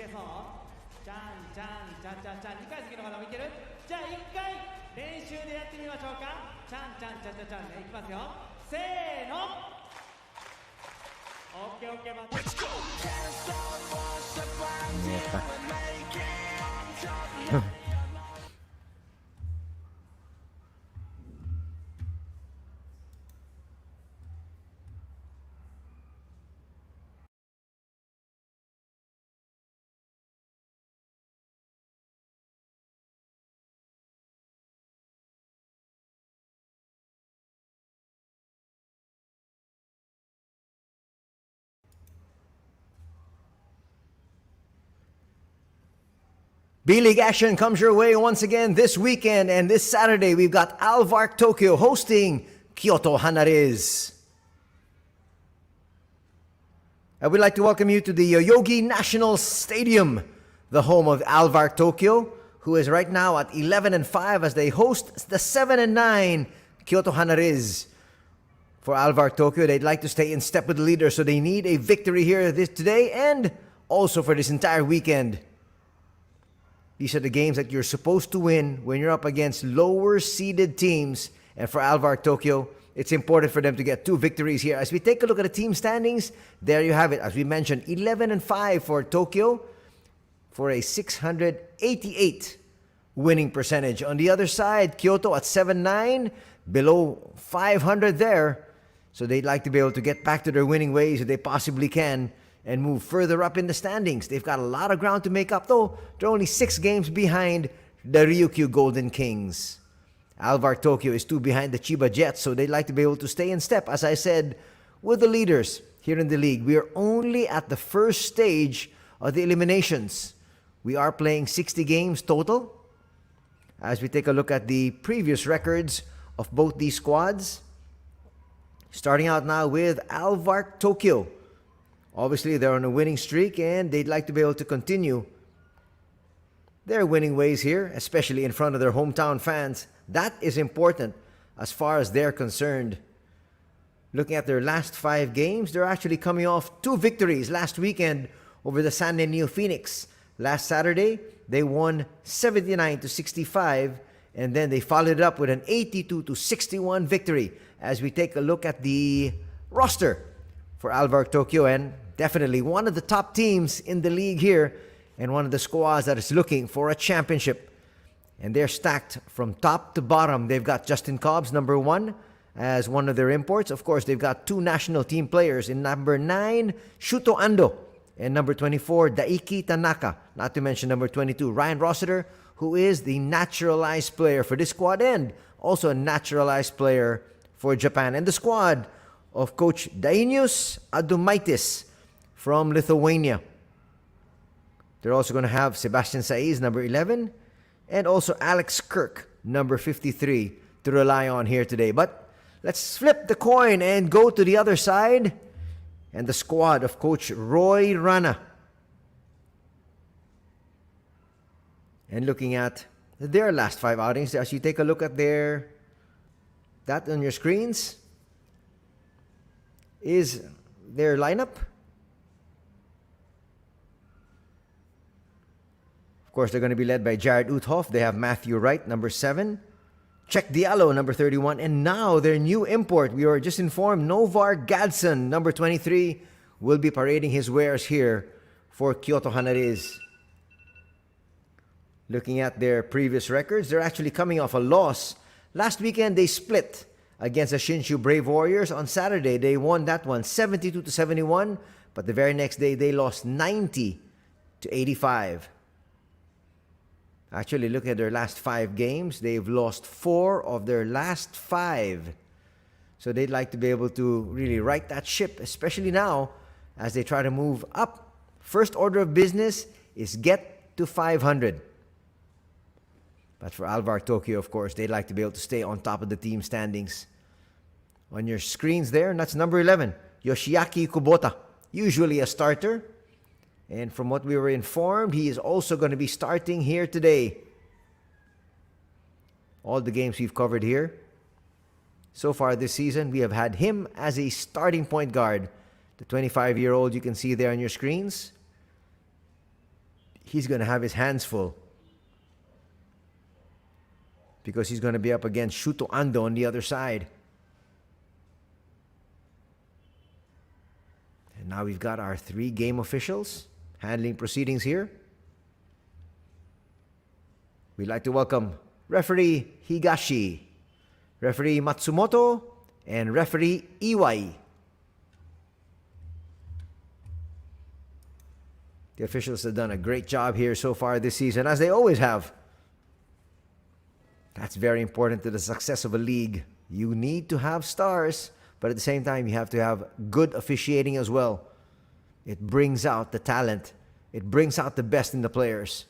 けそうじゃんじゃんじゃんじゃんじゃん2回好きの方もいけるじゃあ1回練習でやってみましょうかちゃんちゃんちゃんちゃんちゃんねいきますよせーのオッケーオッケー待って B.LEAGUE action comes your way once again this weekend, and this Saturday we've got ALVARK Tokyo hosting KYOTO HANNARYZ. I would like to welcome you to the Yoyogi National Stadium, the home of ALVARK Tokyo, who is right now at 11-5 as they host the 7-9 KYOTO HANNARYZ. For ALVARK Tokyo, they'd like to stay in step with the leader, so they need a victory here today and also for this entire weekend. These are the games that you're supposed to win when you're up against lower-seeded teams. And for ALVARK Tokyo, it's important for them to get 2 victories here. As we take a look at the team standings, there you have it. As we mentioned, 11-5 for Tokyo for a 688 winning percentage. On the other side, Kyoto at 7-9, below 500 there. So they'd like to be able to get back to their winning ways if they possibly can and move further up in the standings. They've got a lot of ground to make up, though. They're only 6 games behind the Ryukyu Golden Kings. ALVARK Tokyo is 2 behind the Chiba Jets, so they'd like to be able to stay in step, as I said, with the leaders here in the league. We are only at the first stage of the eliminations. We are playing 60 games total. As we take a look at the previous records of both these squads, starting out now with ALVARK Tokyo. Obviously, they're on a winning streak, and they'd like to be able to continue their winning ways here, especially in front of their hometown fans. That is important as far as they're concerned. Looking at their last 5 games, they're actually coming off 2 victories last weekend over the San Neo Phoenix. Last Saturday, they won 79-65, and then they followed it up with an 82-61 victory. As we take a look at the roster for ALVARK Tokyo, and definitely one of the top teams in the league here and one of the squads that is looking for a championship. And they're stacked from top to bottom. They've got Justin Cobbs, number 1, as one of their imports. Of course, they've got 2 national team players in number 9, Shuto Ando, and number 24, Daiki Tanaka. Not to mention number 22, Ryan Rossiter, who is the naturalized player for this squad and also a naturalized player for Japan. And the squad of Coach Dainius Adomaitis from Lithuania. They're also going to have Sebastian Saiz, number 11, and also Alex Kirk, number 53, to rely on here today. But let's flip the coin and go to the other side, and the squad of Coach Roy Rana. And looking at their last 5 outings, as you take a look at that on your screens, is their lineup. Of course, they're going to be led by Jared Uthoff. They have Matthew Wright, number 7. Czech Diallo, number 31. And now their new import, we were just informed, Novar Gadson, number 23, will be parading his wares here for KYOTO HANNARYZ. Looking at their previous records, they're actually coming off a loss. Last weekend, they split against the Shinshu Brave Warriors. On Saturday, they won that one 72-71, but the very next day, they lost 90-85. Actually, look at their last 5 games. They've lost 4 of their last 5. So they'd like to be able to really right that ship, especially now as they try to move up. First order of business is get to 500. But for ALVARK Tokyo, of course, they'd like to be able to stay on top of the team standings. On your screens there, and that's number 11, Yoshiaki Kubota, usually a starter. And from what we were informed, he is also going to be starting here today. All the games we've covered here so far this season, we have had him as a starting point guard. The 25-year-old you can see there on your screens. he's going to have his hands full, because he's going to be up against Shuto Ando on the other side. And now we've got our 3 game officials handling proceedings here. We'd like to welcome referee Higashi, referee Matsumoto, and referee Iwai. The officials have done a great job here so far this season, as they always have. That's very important to the success of a league. You need to have stars, but at the same time, you have to have good officiating as well. It brings out the talent. It brings out the best in the players.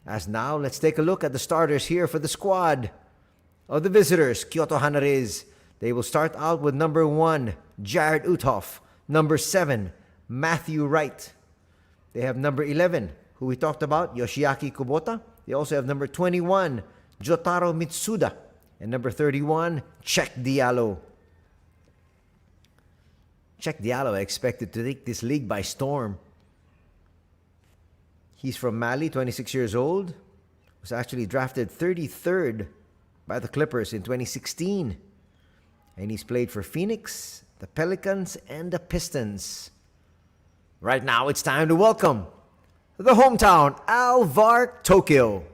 As now, let's take a look at the starters here for the squad of the visitors, Kyoto HANNARYZ. They will start out with number 1, Jared Uthoff. Number 7, Matthew Wright. They have number 11, who we talked about, Yoshiaki Kubota. They also have number 21, Jotaro Mitsuda. And number 31, Check Diallo. Check Diallo expected to take this league by storm. He's from Mali, 26 years old. Was actually drafted 33rd by the Clippers in 2016. And he's played for Phoenix, the Pelicans, and the Pistons. Right now, it's time to welcome the hometown, ALVARK Tokyo.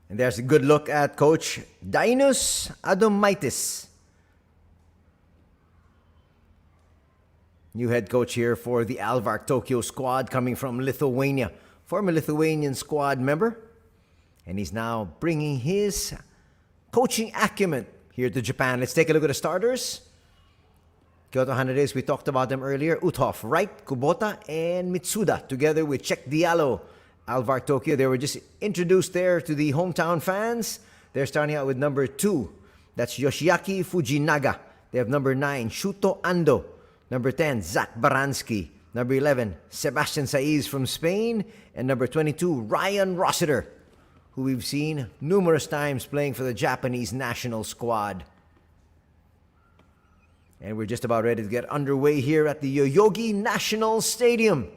And there's a good look at Coach Dainus Adomaitis. New head coach here for the ALVARK Tokyo squad, coming from Lithuania. Former Lithuanian squad member. And he's now bringing his coaching acumen here to Japan. Let's take a look at the starters. Kyoto HANNARYZ, we talked about them earlier. Uthoff, Wright, Kubota, and Mitsuda, together with Check Diallo. ALVARK Tokyo, they were just introduced there to the hometown fans. They're starting out with number 2. That's Yoshiaki Fujinaga. They have number 9, Shuto Ando. Number 10, Zach Baransky. Number 11, Sebastian Saiz from Spain. And number 22, Ryan Rossiter, who we've seen numerous times playing for the Japanese national squad. And we're just about ready to get underway here at the Yoyogi National Stadium.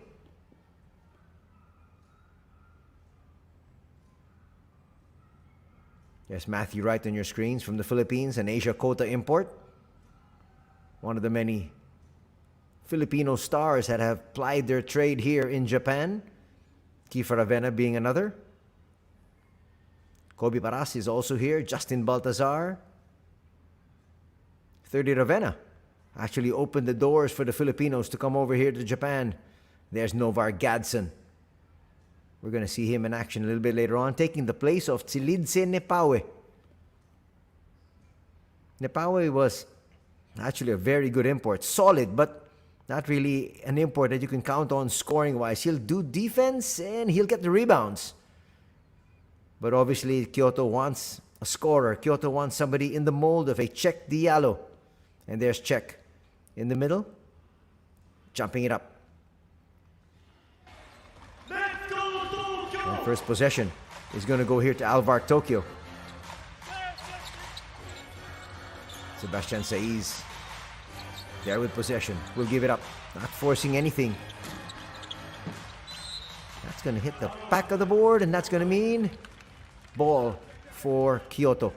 Yes, Matthew Wright on your screens from the Philippines, an Asia Quota import. One of the many Filipino stars that have plied their trade here in Japan. Kiefer Avena being another. Kobe Paras is also here. Justin Baltazar. 30 Ravenna actually opened the doors for the Filipinos to come over here to Japan. There's Novar Gadson. We're going to see him in action a little bit later on, taking the place of Tsilidze Nepawe. Nepawe was actually a very good import. Solid, but not really an import that you can count on scoring-wise. He'll do defense and he'll get the rebounds. But obviously, Kyoto wants a scorer. Kyoto wants somebody in the mold of a Check Diallo. And there's Check in the middle, jumping it up. And first possession is going to go here to ALVARK Tokyo. Sebastian Saiz there with possession. Will give it up. Not forcing anything. That's going to hit the back of the board, and that's going to mean ball for Kyoto.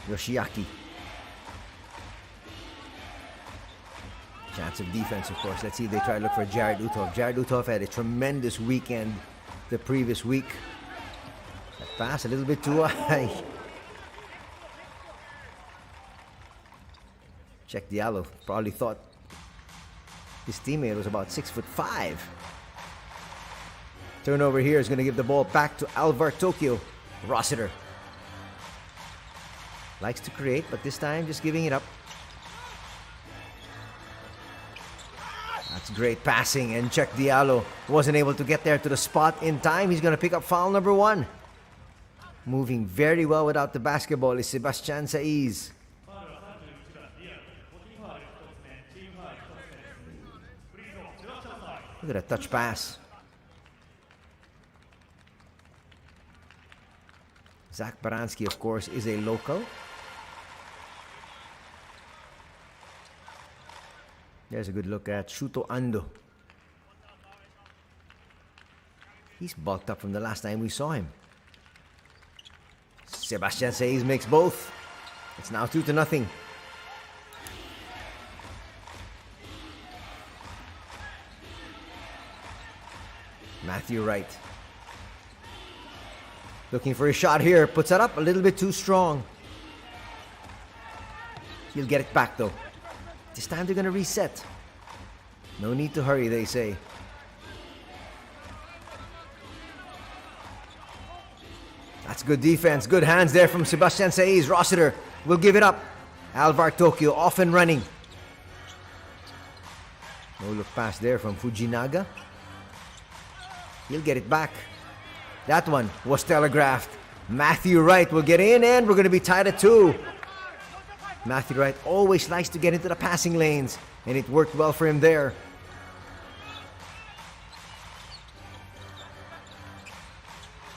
Yoshiaki. Chance of defense, of course. Let's see if they try to look for Jared Uthoff. Jared Uthoff had a tremendous weekend the previous week. That pass a little bit too high. Check Diallo probably thought his teammate was about 6'5". Turnover here is going to give the ball back to ALVARK Tokyo. Rossiter likes to create, but this time just giving it up. That's great passing, and Check Diallo wasn't able to get there to the spot in time. He's going to pick up foul number 1. Moving very well without the basketball is Sebastian Saiz. Look at that touch pass. Zach Baranski, of course, is a local. There's a good look at Shuto Ando. He's bulked up from the last time we saw him. Sebastian Saiz makes both. It's now 2-0. Matthew Wright. Looking for a shot here. Puts it up a little bit too strong. He'll get it back though. This time they're going to reset. No need to hurry, they say. That's good defense. Good hands there from Sebastian Saiz. Rossiter will give it up. ALVARK Tokyo off and running. No look pass there from Fujinaga. He'll get it back. That one was telegraphed. Matthew Wright will get in, and we're going to be tied at 2. Matthew Wright always likes to get into the passing lanes, and it worked well for him there.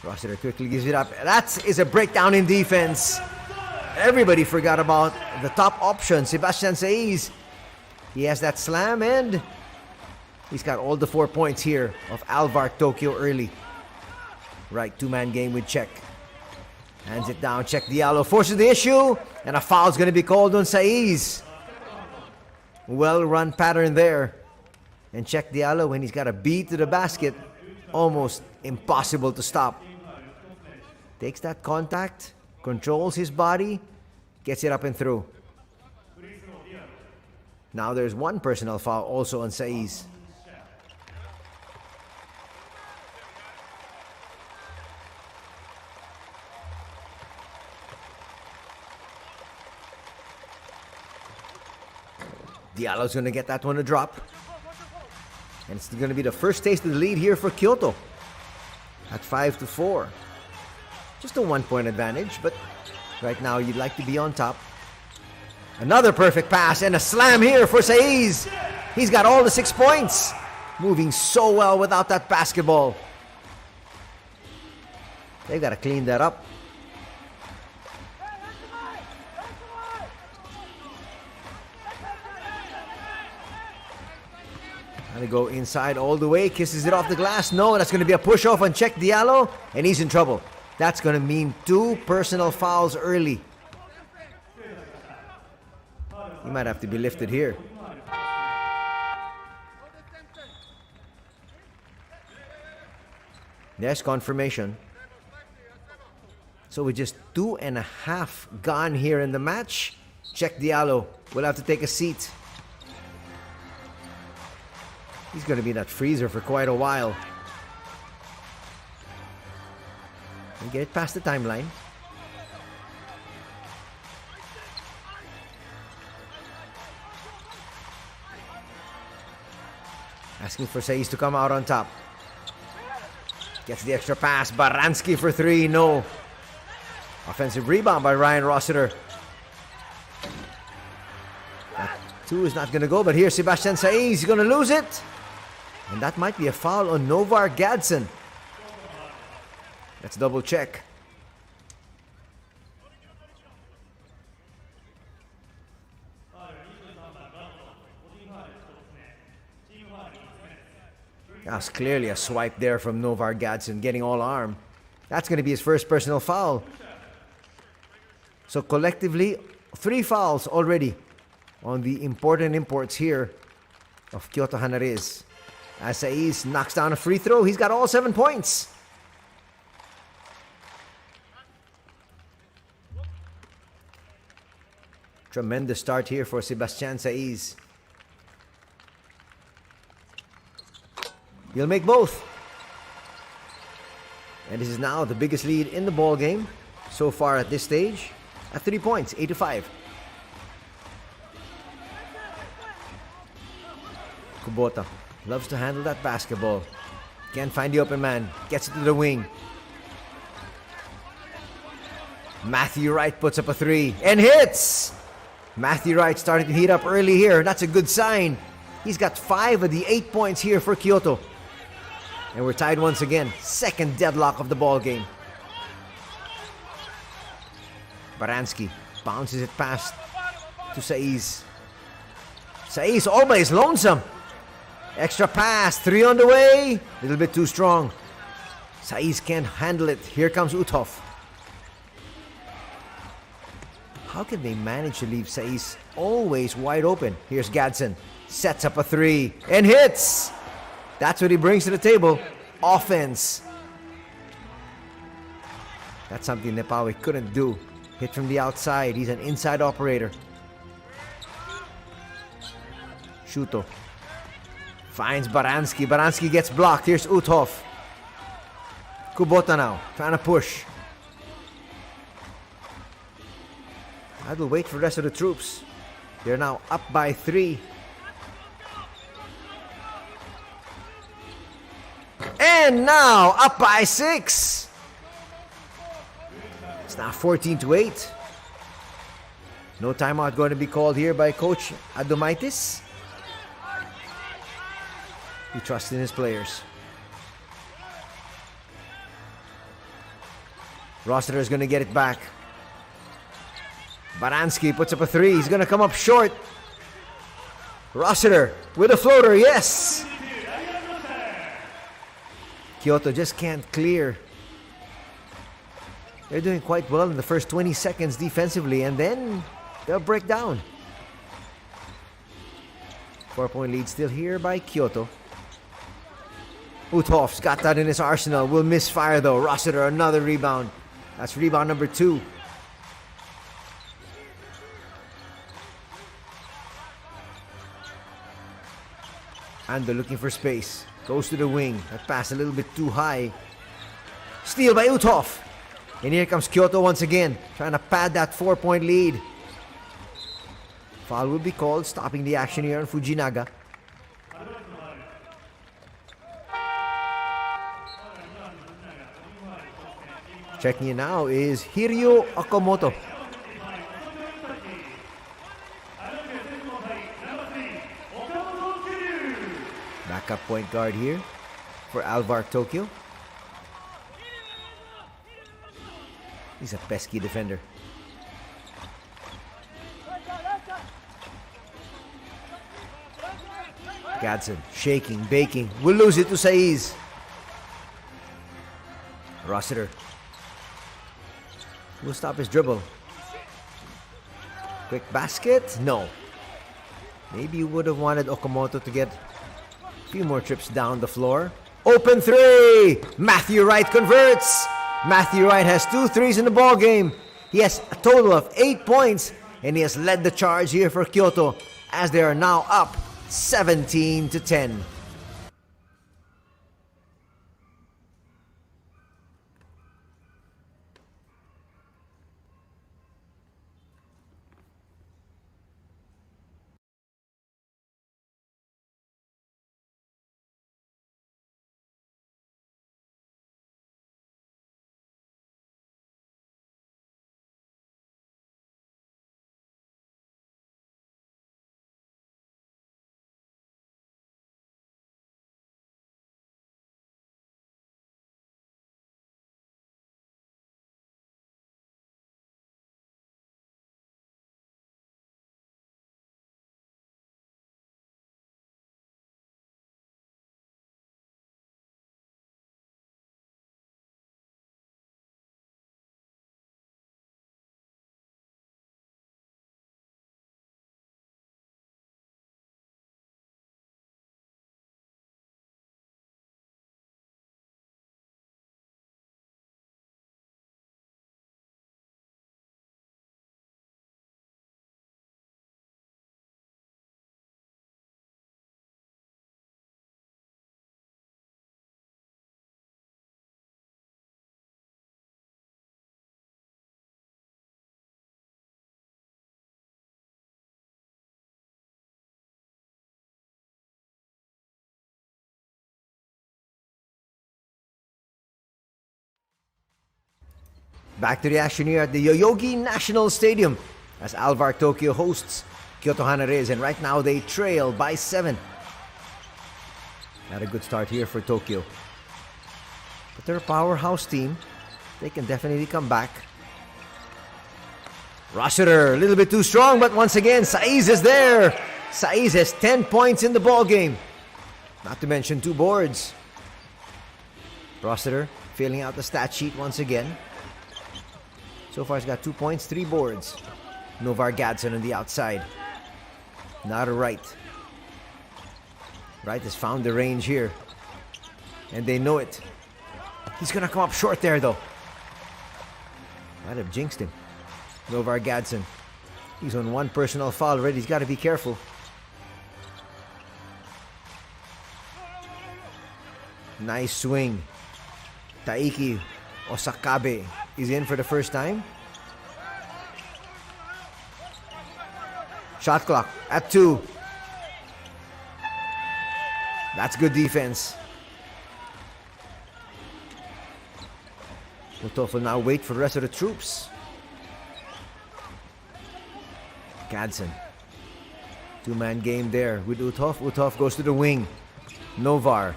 Rossiter quickly gives it up. That is a breakdown in defense. Everybody forgot about the top option, Sebastian Saiz. He has that slam, and he's got all the 4 points here of ALVARK Tokyo early. Right, two-man game with Check. Hands it down. Check Diallo forces the issue, and a foul's going to be called on Saiz. Well-run pattern there. And Check Diallo, when he's got a beat to the basket, almost impossible to stop. Takes that contact, controls his body, gets it up and through. Now there's one personal foul also on Saiz. Diallo's going to get that one to drop. And it's going to be the first taste of the lead here for Kyoto. At 5-4. Just a 1-point advantage, but right now you'd like to be on top. Another perfect pass and a slam here for Saiz. He's got all the 6 points. Moving so well without that basketball. They've got to clean that up. Gonna go inside all the way, kisses it off the glass. No, that's going to be a push off on Check Diallo, and he's in trouble. That's going to mean 2 personal fouls early. He might have to be lifted here. There's confirmation. So with just 2.5 gone here in the match, Check Diallo will have to take a seat. He's going to be in that freezer for quite a while. And get it past the timeline. Asking for Saiz to come out on top. Gets the extra pass. Baranski for 3. No. Offensive rebound by Ryan Rossiter. That 2 is not going to go, but here Sebastian Saiz is going to lose it. And that might be a foul on Novar Gadsden. Let's double check. That's clearly a swipe there from Novar Gadsden, getting all arm. That's going to be his first personal foul. So collectively, 3 fouls already on the important imports here of KYOTO HANNARYZ. As Saiz knocks down a free throw, he's got all 7 points. Tremendous start here for Sebastian Saiz. He'll make both. And this is now the biggest lead in the ball game so far at this stage. At 3 points, 8-5. Kubota loves to handle that basketball. Can't find the open man. Gets it to the wing. Matthew Wright puts up a 3 and hits! Matthew Wright starting to heat up early here. That's a good sign. He's got 5 of the 8 points here for KYOTO. And we're tied once again. Second deadlock of the ball game. Baranski bounces it past to Saiz. Saiz all by his lonesome. Extra pass, 3 on the way. A little bit too strong. Saiz can't handle it. Here comes Uthoff. How can they manage to leave Saiz always wide open? Here's Gadsden. Sets up a 3 and hits. That's what he brings to the table. Offense. That's something Nepawe couldn't do. Hit from the outside. He's an inside operator. Shuto finds Baranski. Baranski gets blocked. Here's Uthoff. Kubota now trying to push. I will wait for the rest of the troops. They're now up by 3. And now up by 6. It's now 14-8. No timeout going to be called here by Coach Adomaitis. He trusts in his players. Rossiter is going to get it back. Baranski puts up a 3. He's going to come up short. Rossiter with a floater. Yes! KYOTO just can't clear. They're doing quite well in the first 20 seconds defensively, and then they'll break down. 4-point lead still here by KYOTO. Uthoff's got that in his arsenal. Will misfire though. Rossiter, another rebound. That's rebound number 2. And they're looking for space. Goes to the wing. That pass a little bit too high. Steal by Uthoff. And here comes KYOTO once again. Trying to pad that 4-point lead. Foul will be called. Stopping the action here on Fujinaga. Checking in now is Hiryo Okamoto. Backup point guard here for ALVARK Tokyo. He's a pesky defender. Gadsden shaking, baking. Will lose it to Saiz. Rossiter will stop his dribble. Quick basket? No. Maybe you would have wanted Okamoto to get a few more trips down the floor. Open 3! Matthew Wright converts! Matthew Wright has 2 threes in the ball game. He has a total of 8 points, and he has led the charge here for KYOTO as they are now up 17-10. Back to the action here at the Yoyogi National Stadium as ALVARK Tokyo hosts KYOTO HANNARYZ, and right now they trail by 7. Not a good start here for Tokyo. But they're a powerhouse team. They can definitely come back. Rossiter, a little bit too strong, but once again, Saiz is there. Saiz has 10 points in the ball game. Not to mention 2 boards. Rossiter filling out the stat sheet once again. So far, he's got 2 points, 3 boards. Novar Gadsden on the outside. Not a Wright. Wright has found the range here. And they know it. He's going to come up short there, though. Might have jinxed him. Novar Gadsden. He's on 1 personal foul already. He's got to be careful. Nice swing. Taiki Osakabe is in for the first time. Shot clock at 2. That's good defense. Uthoff will now wait for the rest of the troops. Gadsden. 2-man game there with Uthoff. Uthoff goes to the wing. Novar.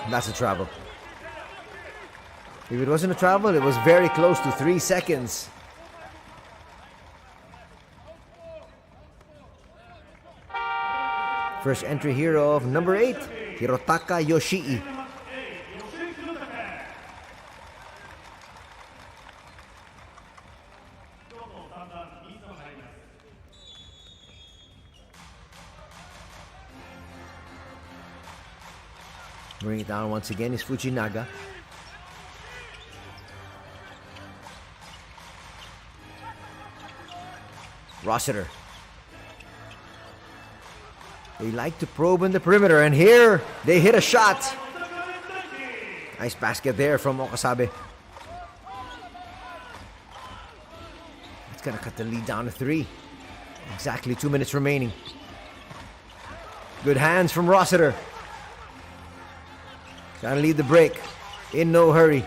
That's a travel. If it wasn't a travel, it was very close to 3 seconds. First entry here of number 8, Hirotaka Yoshii. Bring it down once again is Fujinaga. Rossiter. They like to probe in the perimeter, and here they hit a shot. Nice basket there from Okasabe. It's gonna cut the lead down to 3. Exactly 2 minutes remaining. Good hands from Rossiter. Trying to lead the break. In no hurry.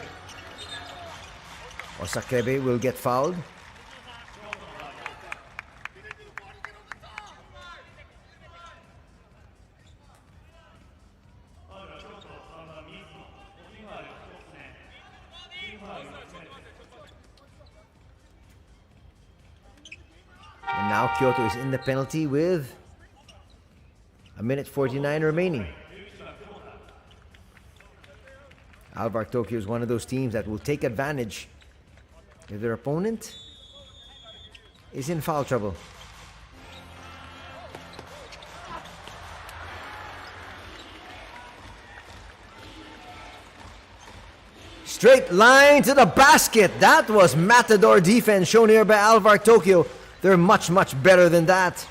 Osakabe will get fouled. And now Kyoto is in the penalty with 1:49 remaining. ALVARK Tokyo is one of those teams that will take advantage if their opponent is in foul trouble. Straight line to the basket. That was matador defense shown here by ALVARK Tokyo. They're much, much better than that.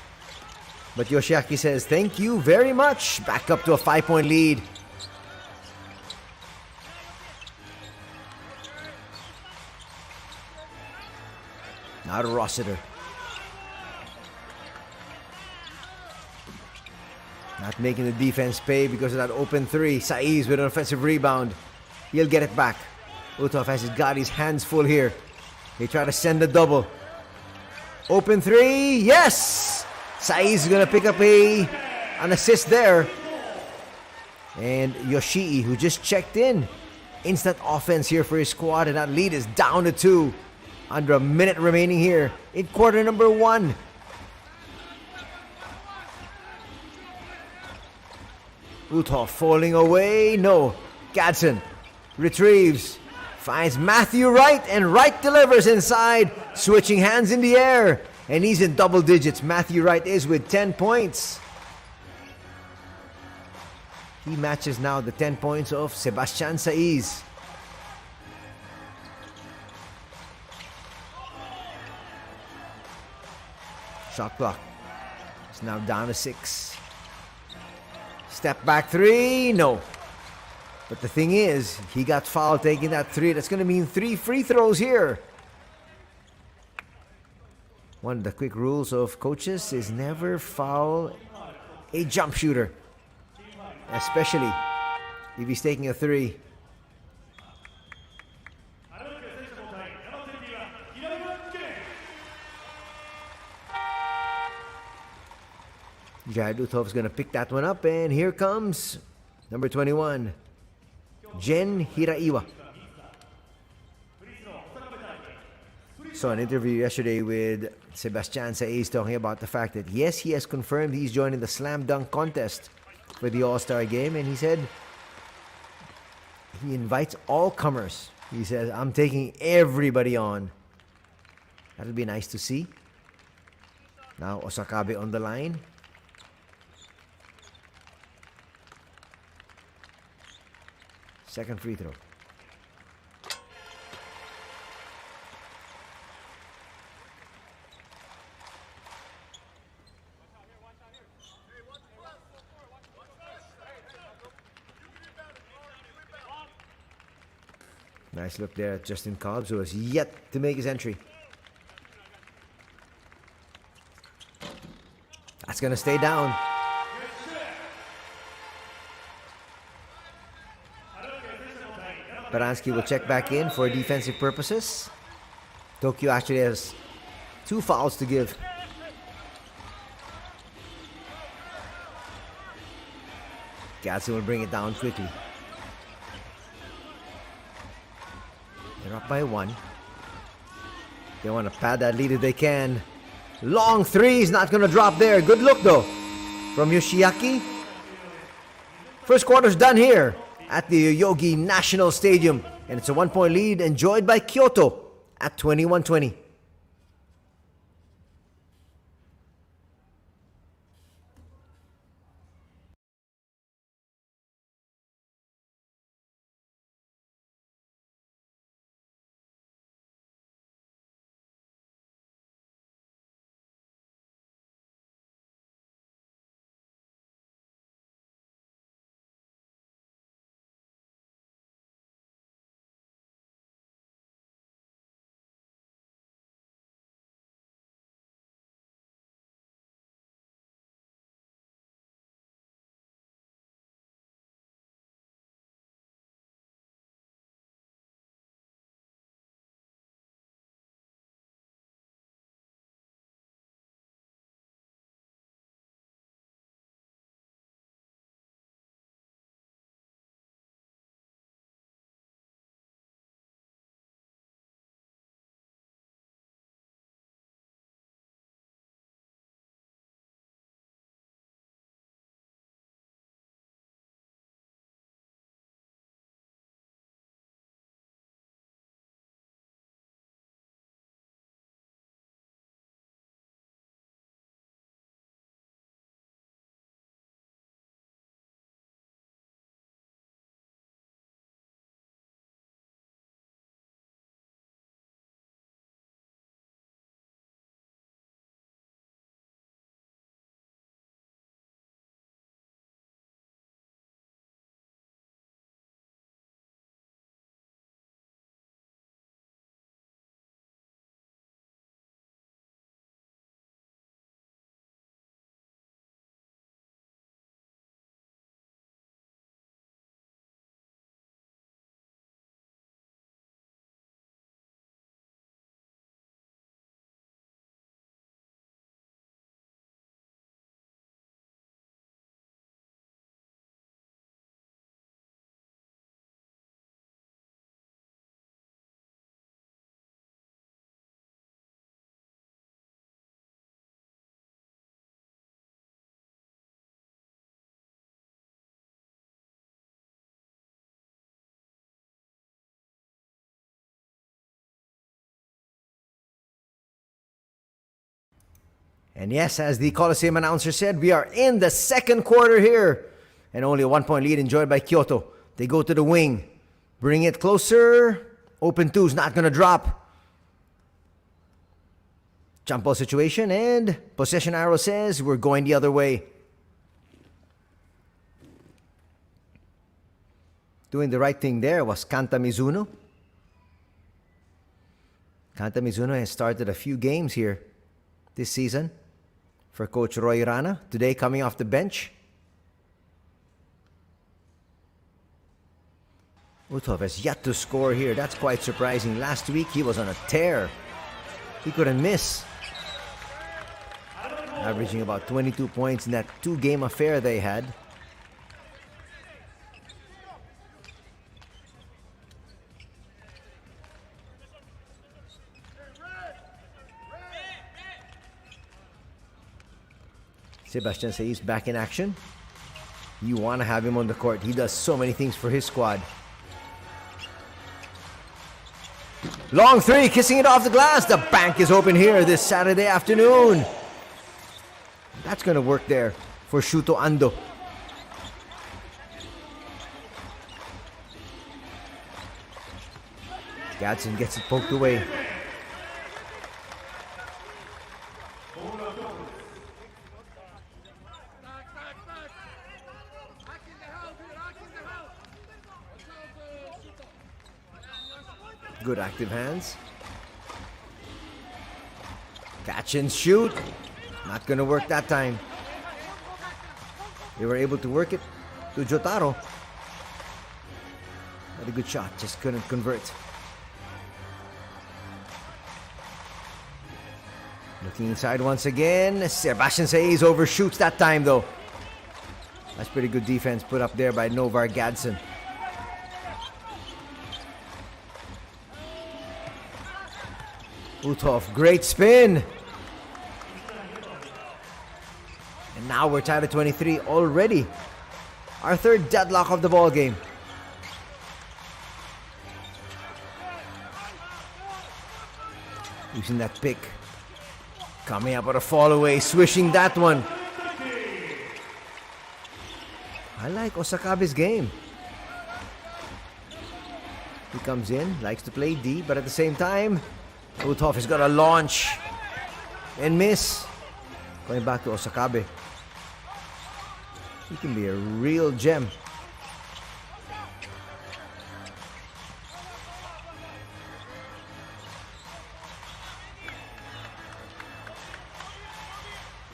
But Yoshiaki says, thank you very much. Back up to a 5-point lead. Now to Rossiter. Not making the defense pay because of that open 3. Saiz with an offensive rebound. He'll get it back. Uthoff has got his hands full here. They try to send the double. Open 3. Yes! Saiz is going to pick up an assist there. And Yoshii, who just checked in. Instant offense here for his squad, and that lead is down to 2. Under a minute remaining here in quarter number 1. Uthoff falling away. No. Gadsden retrieves. Finds Matthew Wright, and Wright delivers inside. Switching hands in the air. And he's in double digits. Matthew Wright is with 10 points. He matches now the 10 points of Sebastian Saiz. Shot clock. It's now down to 6. Step back 3. No. But the thing is, he got fouled taking that 3. That's going to mean 3 free throws here. One of the quick rules of coaches is never foul a jump shooter. Especially if he's taking a 3. Jared Uthov's gonna pick that one up, and here comes number 21, Jen Hiraiwa. Saw an interview yesterday with Sebastian Saiz talking about the fact that yes, he has confirmed he's joining the slam dunk contest for the All-Star game, and he said he invites all comers. He says, I'm taking everybody on. That'll be nice to see. Now Osakabe on the line. Second free throw. Nice look there at Justin Cobbs, who has yet to make his entry. That's going to stay down. Baransky will check back in for defensive purposes. Tokyo actually has 2 fouls to give. Gadsden will bring it down quickly. They're up by 1. They want to pad that lead if they can. Long three is not going to drop there. Good look though from Yoshiaki. First quarter's done here at the Yoyogi National Stadium, and it's a 1-point lead enjoyed by Kyoto at 21-20. And yes, as the Coliseum announcer said, we are in the second quarter here. And only a 1-point lead enjoyed by Kyoto. They go to the wing. Bring it closer. Open two's not going to drop. Jump ball situation, and possession arrow says we're going the other way. Doing the right thing there was Kanta Mizuno. Kanta Mizuno has started a few games here this season for Coach Roy Rana. Today coming off the bench. Uthov has yet to score here. That's quite surprising. Last week he was on a tear. He couldn't miss. averaging about 22 points in that 2-game affair they had. Sebastian Saiz back in action. You want to have him on the court. He does so many things for his squad. Long three, kissing it off the glass. The bank is open here this Saturday afternoon. That's going to work there for Shuto Ando. Gadsden gets it poked away. Good active hands. Catch and shoot. Not gonna work that time. They were able to work it to Jotaro. Had a good shot, just couldn't convert. Looking inside once again. Sebastian Saiz overshoots that time though. That's pretty good defense put up there by Novar Gadsden. Uthoff, great spin. And now we're tied at 23 already. Our third deadlock of the ball game. Using that pick. Coming up with a fall away, swishing that one. I like Osakabe's game. He comes in, likes to play D, but at the same time, Uthoff has got a launch and miss. Going back to Osakabe. He can be a real gem.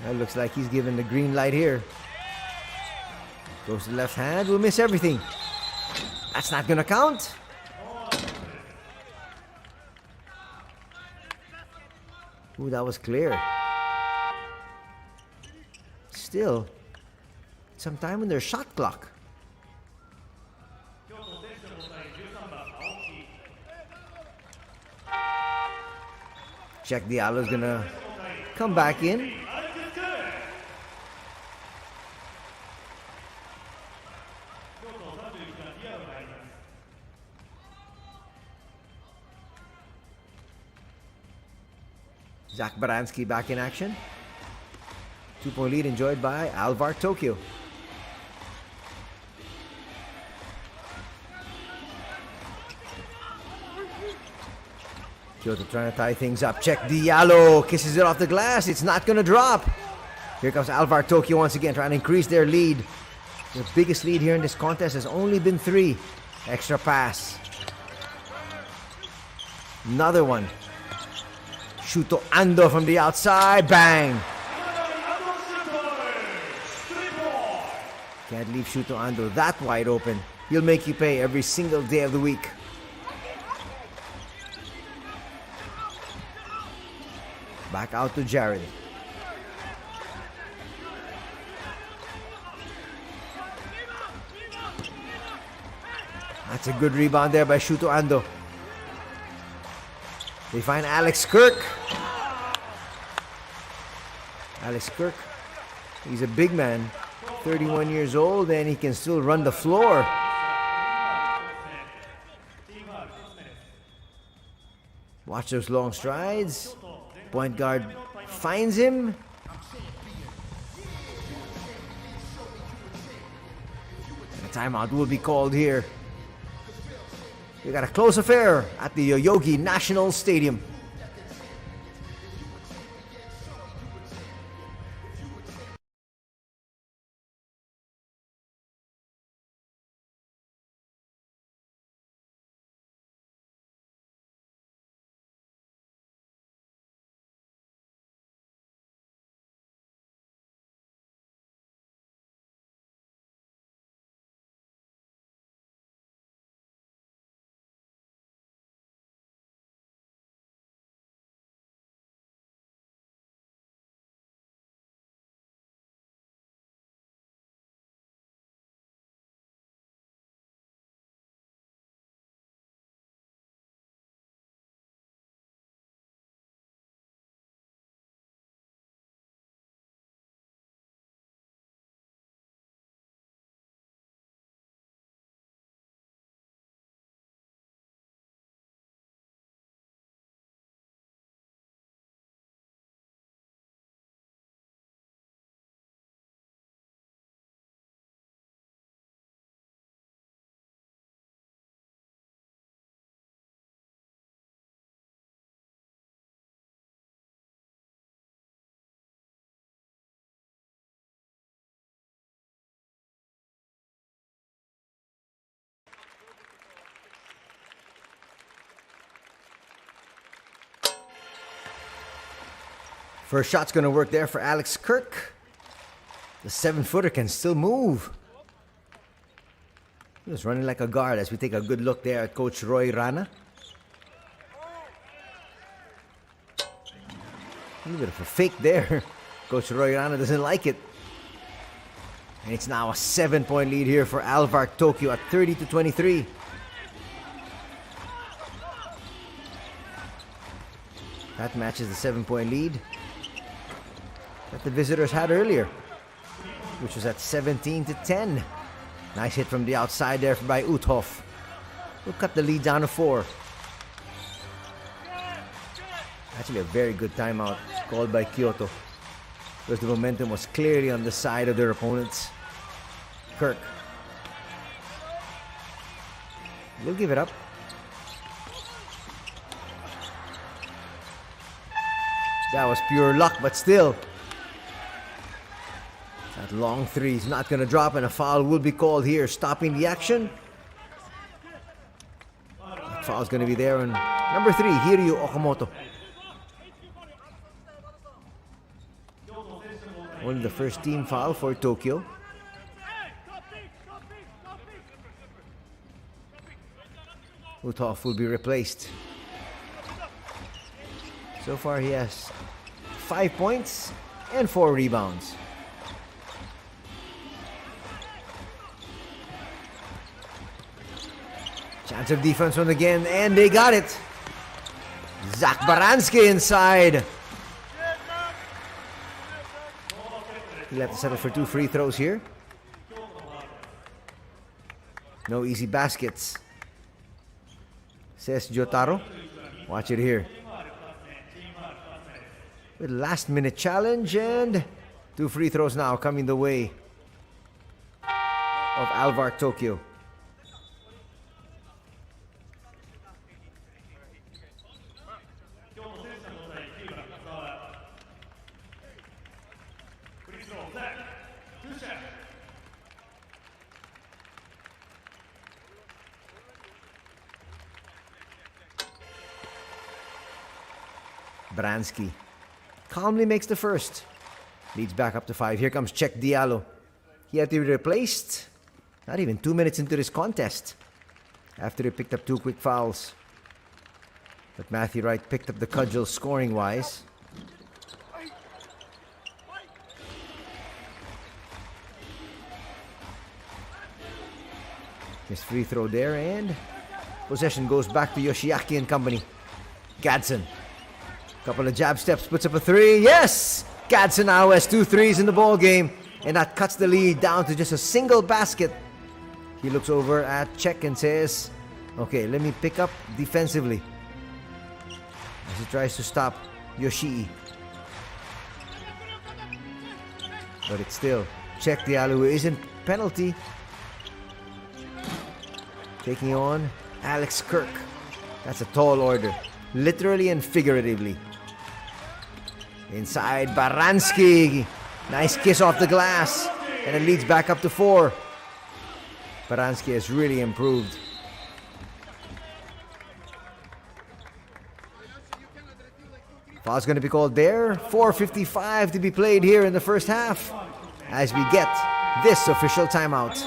That looks like he's given the green light here. Goes to the left hand, will miss everything. That's not gonna count. Ooh, that was clear. Still, some time on their shot clock. Check Diallo's gonna come back in. Zach Baranski back in action. 2-point lead enjoyed by ALVARK Tokyo. Kyoto trying to tie things up. Check Diallo. Kisses it off the glass. It's not going to drop. Here comes ALVARK Tokyo once again trying to increase their lead. The biggest lead here in this contest has only been 3. Extra pass. Another one. Shuto Ando from the outside. Bang. Can't leave Shuto Ando that wide open. He'll make you pay every single day of the week. Back out to Jared. That's a good rebound there by Shuto Ando. They find Alex Kirk. Alex Kirk, he's a big man, 31 years old, and he can still run the floor. Watch those long strides. Point guard finds him. And a timeout will be called here. We got a close affair at the Yoyogi National Stadium. First shot's going to work there for Alex Kirk. The 7-footer can still move. He was running like a guard as we take a good look there at Coach Roy Rana. A little bit of a fake there. Coach Roy Rana doesn't like it. And it's now a 7-point lead here for ALVARK Tokyo at 30-23. That matches the 7-point lead that the visitors had earlier, which was at 17-10. Nice hit from the outside there by Uthoff. We'll cut the lead down to 4. Actually a very good timeout called by Kyoto, because the momentum was clearly on the side of their opponents. Kirk will give it up. That was pure luck, but still. That long three is not going to drop, and a foul will be called here, stopping the action. That foul is going to be there on number 3, Hiryu Okamoto. Only the first team foul for Tokyo. Uthoff will be replaced. So far he has 5 points and 4 rebounds. Chance of defense once again, and they got it. Zach Baranski inside. He'll have to settle for 2 free throws here. No easy baskets, says Jotaro. Watch it here. With last minute challenge, and 2 free throws now coming the way of ALVARK Tokyo. Bransky calmly makes the first. Leads back up to 5. Here comes Cheick Diallo. He had to be replaced not even 2 minutes into this contest, after he picked up 2 quick fouls. But Matthew Wright picked up the cudgel scoring-wise. His free throw there, and possession goes back to Yoshiaki and company. Gadsden. Couple of jab steps, puts up a 3. Yes! Gadsden now has 2 threes in the ball game, and that cuts the lead down to just a single basket. He looks over at Cheick and says, okay, let me pick up defensively, as he tries to stop Yoshii. But it's still Cheick Diallo who isn't penalty, taking on Alex Kirk. That's a tall order, literally and figuratively. Inside, Baranski. Nice kiss off the glass, and it leads back up to 4. Baranski has really improved. Foul's going to be called there. 4:55 to be played here in the first half, as we get this official timeout.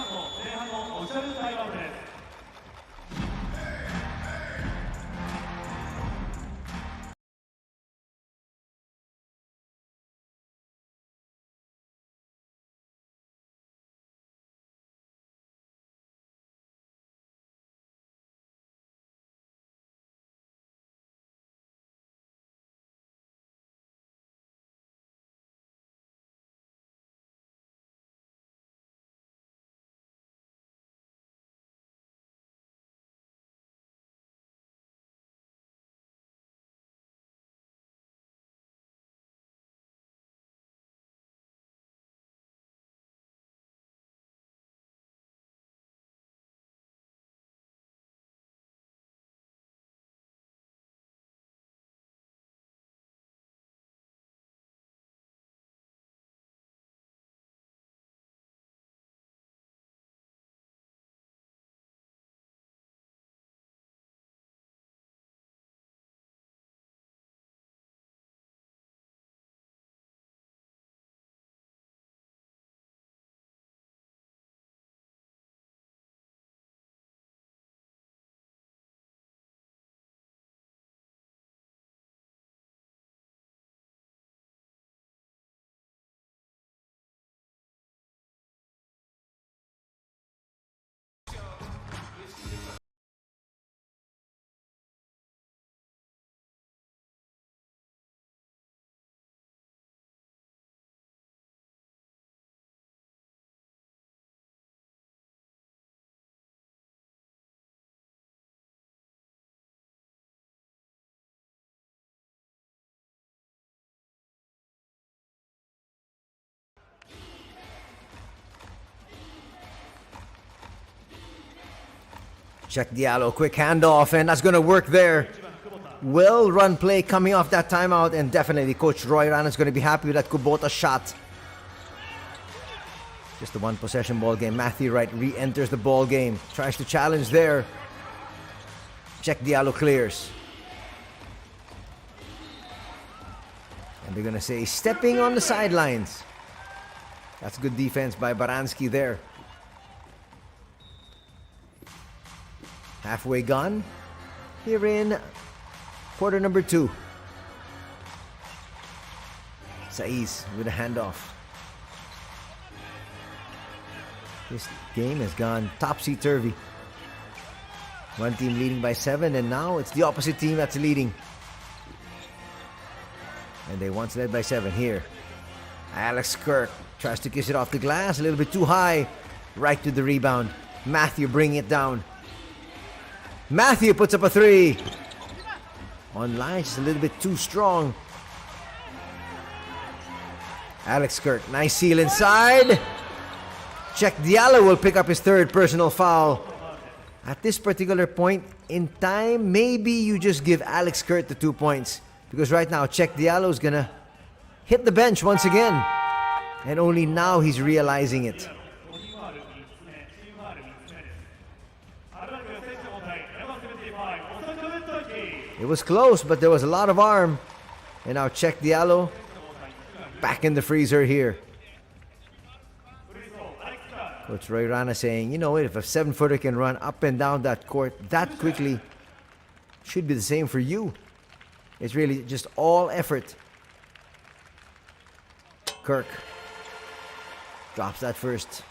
Check Diallo, quick handoff, and that's going to work there. Well run play coming off that timeout, and definitely Coach Roy Rana is going to be happy with that Kubota shot. Just a one possession ball game. Matthew Wright re-enters the ball game. Tries to challenge there. Check Diallo clears. And they're going to say stepping on the sidelines. That's good defense by Baranski there. Halfway gone here in quarter number 2. Saiz with a handoff. This game has gone topsy-turvy. One team leading by 7, and now it's the opposite team that's leading. And they once led by 7 here. Alex Kirk tries to kiss it off the glass, a little bit too high. Right to the rebound. Matthew bringing it down. Matthew puts up a 3. Online, just a little bit too strong. Alex Kirk, nice seal inside. Check Diallo will pick up his 3rd personal foul. At this particular point in time, maybe you just give Alex Kirk the 2 points. Because right now, Check Diallo is going to hit the bench once again. And only now he's realizing it. It was close, but there was a lot of arm. And now Check Diallo back in the freezer here. Coach Roy Rana saying, you know, if a 7-footer can run up and down that court that quickly, should be the same for you. It's really just all effort. Kirk drops that first.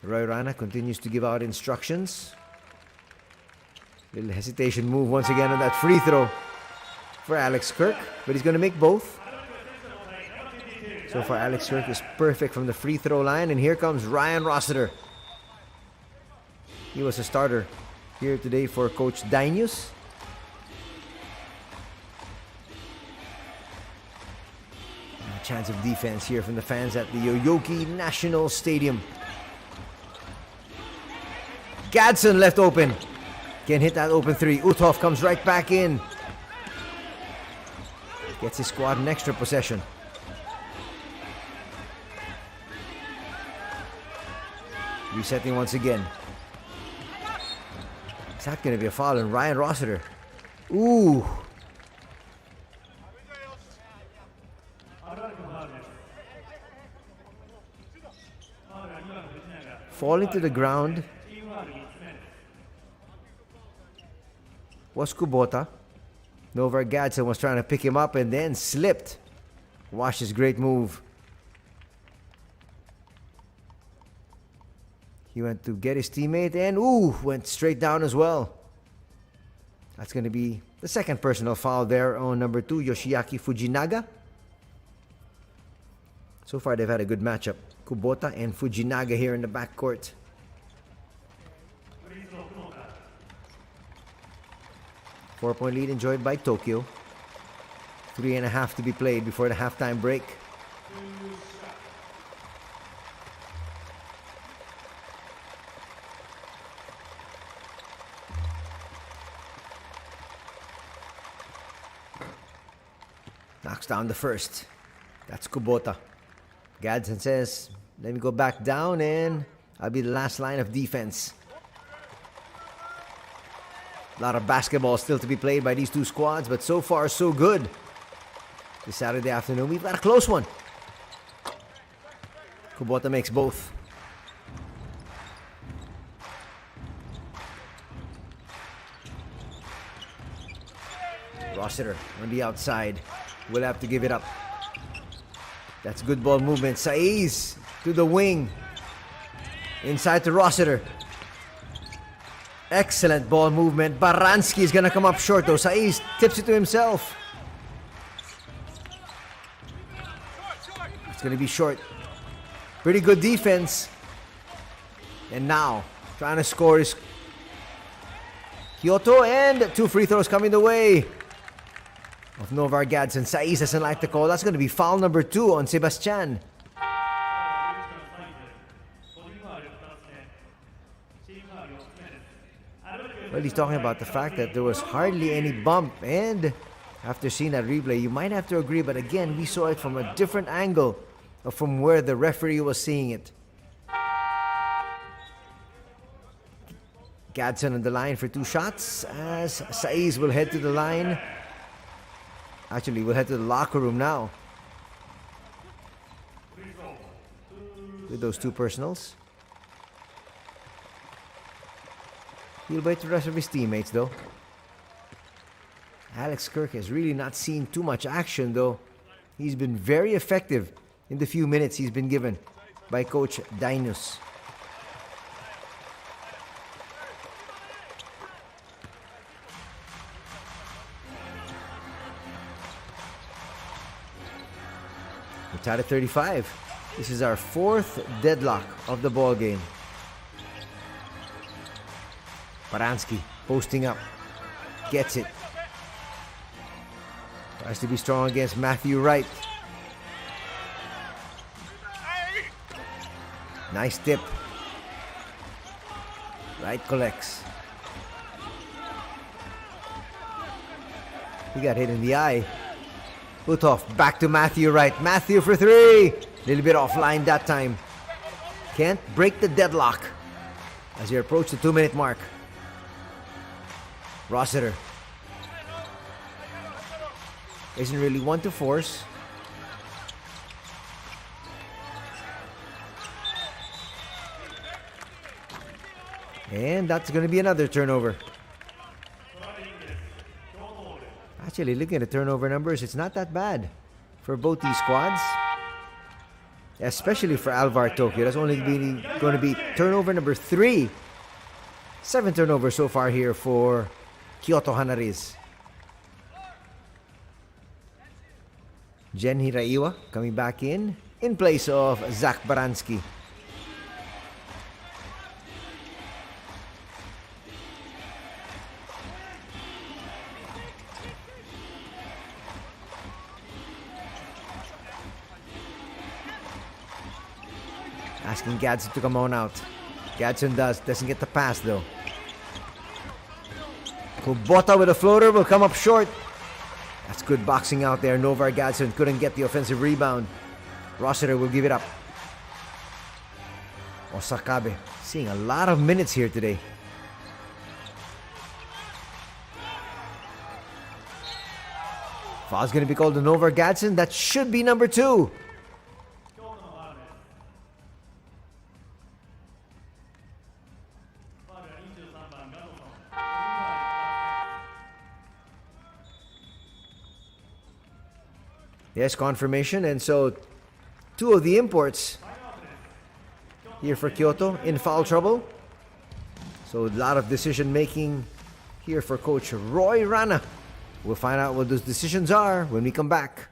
Roy Rana continues to give out instructions. Little hesitation move once again on that free throw for Alex Kirk, but he's going to make both. So far, Alex Kirk is perfect from the free throw line, and here comes Ryan Rossiter. He was a starter here today for Coach Dainius. A chance of defense here from the fans at the Yoyogi National Stadium. Gadsden left open. Can't hit that open 3. Uthoff comes right back in. Gets his squad an extra possession. Resetting once again. Is that going to be a foul on Ryan Rossiter? Ooh. Falling to the ground was Kubota. Novar Gadsden was trying to pick him up and then slipped. Watch his great move. He went to get his teammate and went straight down as well. That's going to be the 2nd personal foul there on number 2, Yoshiaki Fujinaga. So far they've had a good matchup. Kubota and Fujinaga here in the backcourt. Four-point lead enjoyed by Tokyo. 3.5 to be played before the halftime break. Knocks down the first. That's Kubota. Gadsden says, let me go back down and I'll be the last line of defense. A lot of basketball still to be played by these two squads, but so far so good. This Saturday afternoon, we've got a close one. Kubota makes both. Rossiter on the outside. Will have to give it up. That's good ball movement. Saiz to the wing. Inside to Rossiter. Excellent ball movement. Baranski is going to come up short though. Saiz tips it to himself. It's going to be short. Pretty good defense. And now, trying to score is KYOTO, and 2 free throws coming the way of Novar Gadsden. Saiz doesn't like the call. That's going to be foul number 2 on Sebastian. Well, he's talking about the fact that there was hardly any bump, and after seeing that replay, you might have to agree, but again, we saw it from a different angle from where the referee was seeing it. Gadsden on the line for 2 shots as Saiz will head to the line. Actually, we'll head to the locker room now with those 2 personals. He'll wait the rest of his teammates, though. Alex Kirk has really not seen too much action, though. He's been very effective in the few minutes he's been given by Coach Dinus. We're tied at 35. This is our 4th deadlock of the ball game. Baranski posting up. Gets it. Tries to be strong against Matthew Wright. Nice tip. Wright collects. He got hit in the eye. Putoff back to Matthew Wright. Matthew for 3. Little bit offline that time. Can't break the deadlock as you approach the 2-minute mark. Rossiter isn't really one to force. And that's going to be another turnover. Actually, looking at the turnover numbers, it's not that bad for both these squads. Especially for ALVARK Tokyo. That's only going to be turnover number 3. 7 turnovers so far here for KYOTO HANNARYZ. Jen Hiraiwa coming back in place of Zach Baranski. Asking Gadsden to come on out. Gadsden doesn't get the pass though. Kubota with a floater will come up short. That's good boxing out there. Novar Gadsden couldn't get the offensive rebound. Rossiter will give it up. Osakabe seeing a lot of minutes here today. Foul's going to be called to Novar Gadsden. That should be number 2. Yes, confirmation. And so 2 of the imports here for KYOTO in foul trouble. So a lot of decision making here for Coach Roy Rana. We'll find out what those decisions are when we come back.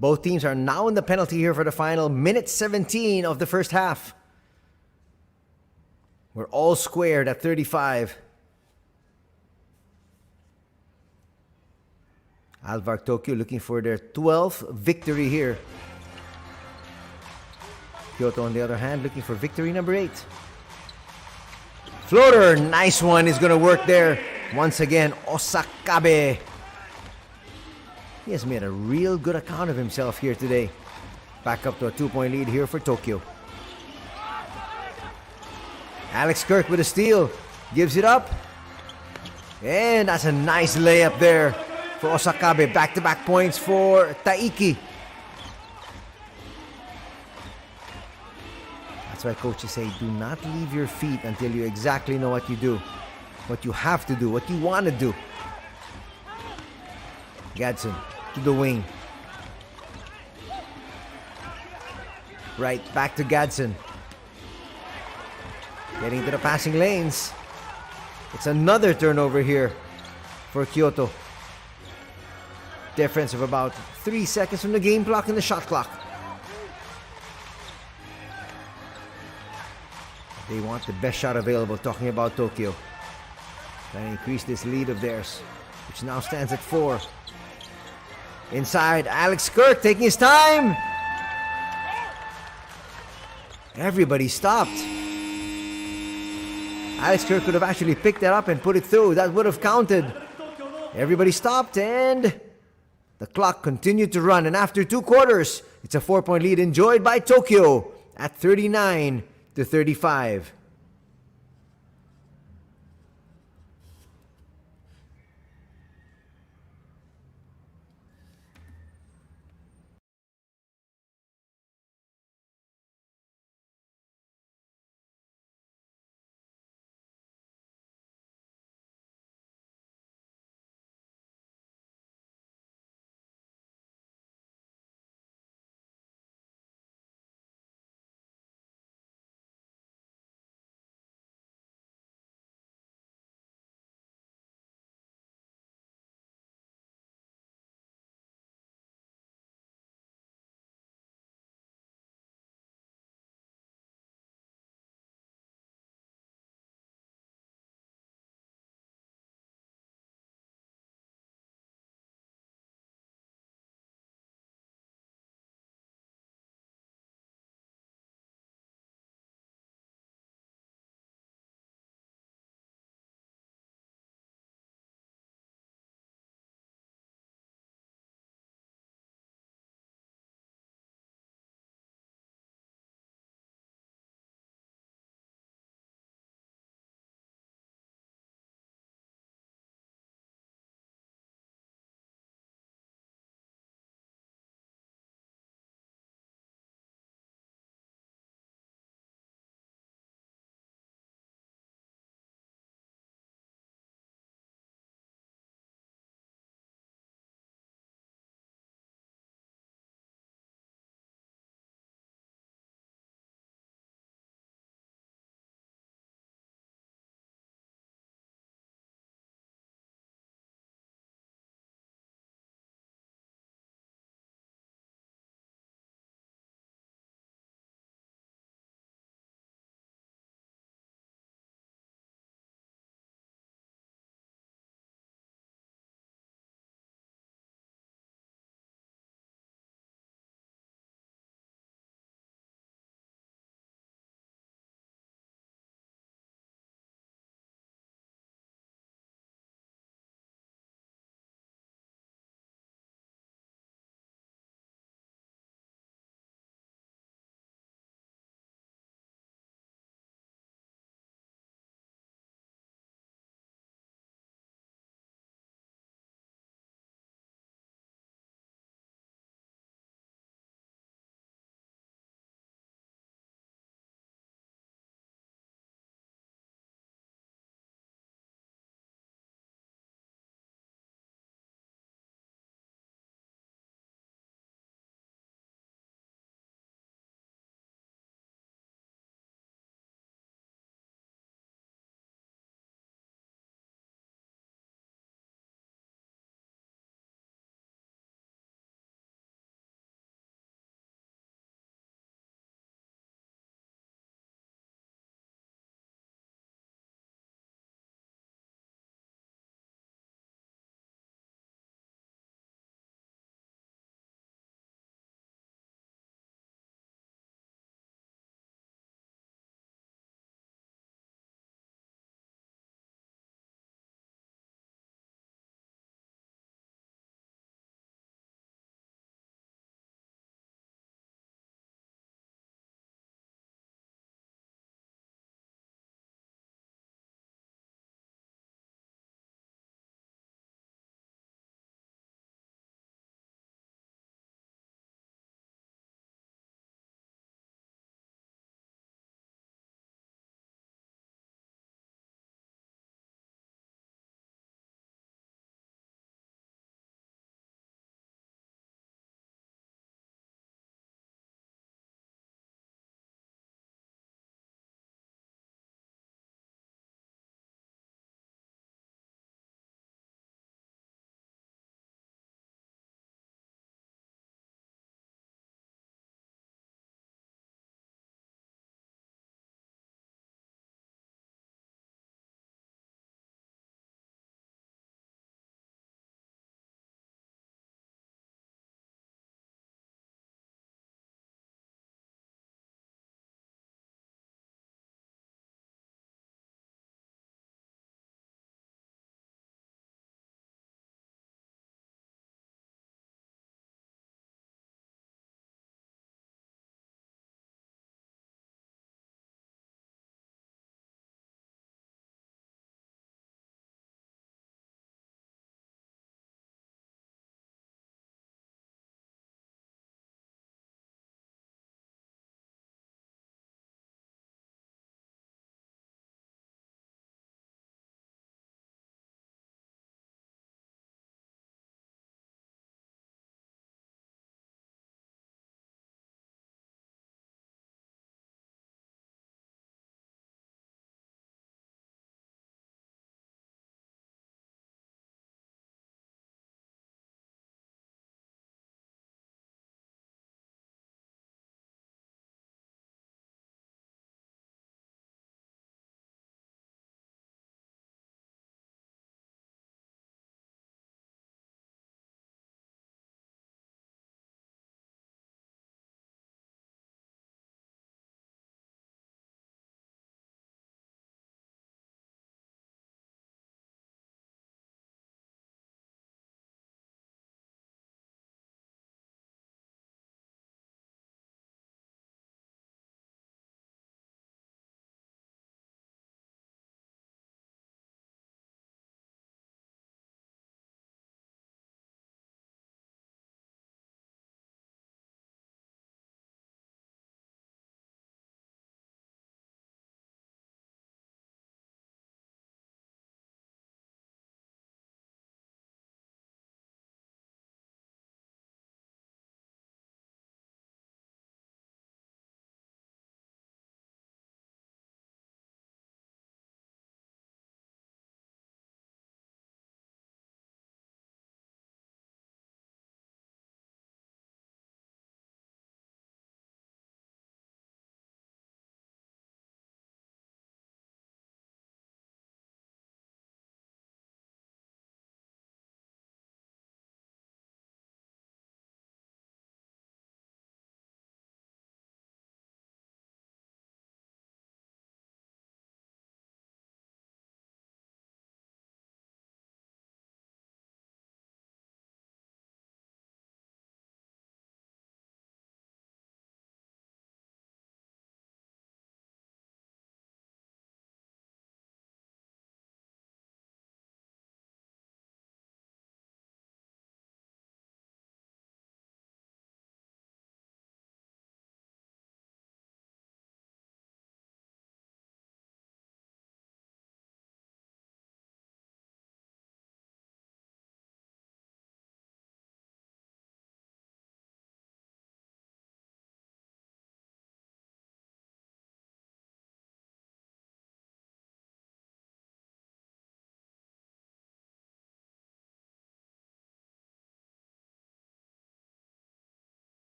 Both teams are now in the penalty here for the final minute 17 of the first half. We're all squared at 35. ALVARK Tokyo looking for their 12th victory here. Kyoto, on the other hand, looking for victory number 8. Floater, nice one, is going to work there. Once again, Osakabe. He has made a real good account of himself here today. Back up to a 2-point lead here for Tokyo. Alex Kirk with a steal. Gives it up. And that's a nice layup there for Osakabe. Back-to-back points for Taiki. That's why coaches say, do not leave your feet until you exactly know what you do. What you have to do. What you want to do. Gadsden to the wing. Right, back to Gadsden. Getting to the passing lanes. It's another turnover here for Kyoto. Difference of about 3 seconds from the game clock and the shot clock. They want the best shot available, talking about Tokyo. Trying to increase this lead of theirs, which now stands at 4. Inside, Alex Kirk taking his time. Everybody stopped. Alex Kirk could have actually picked that up and put it through. That would have counted. Everybody stopped and the clock continued to run. And after 2 quarters, it's a 4-point lead enjoyed by Tokyo at 39-35.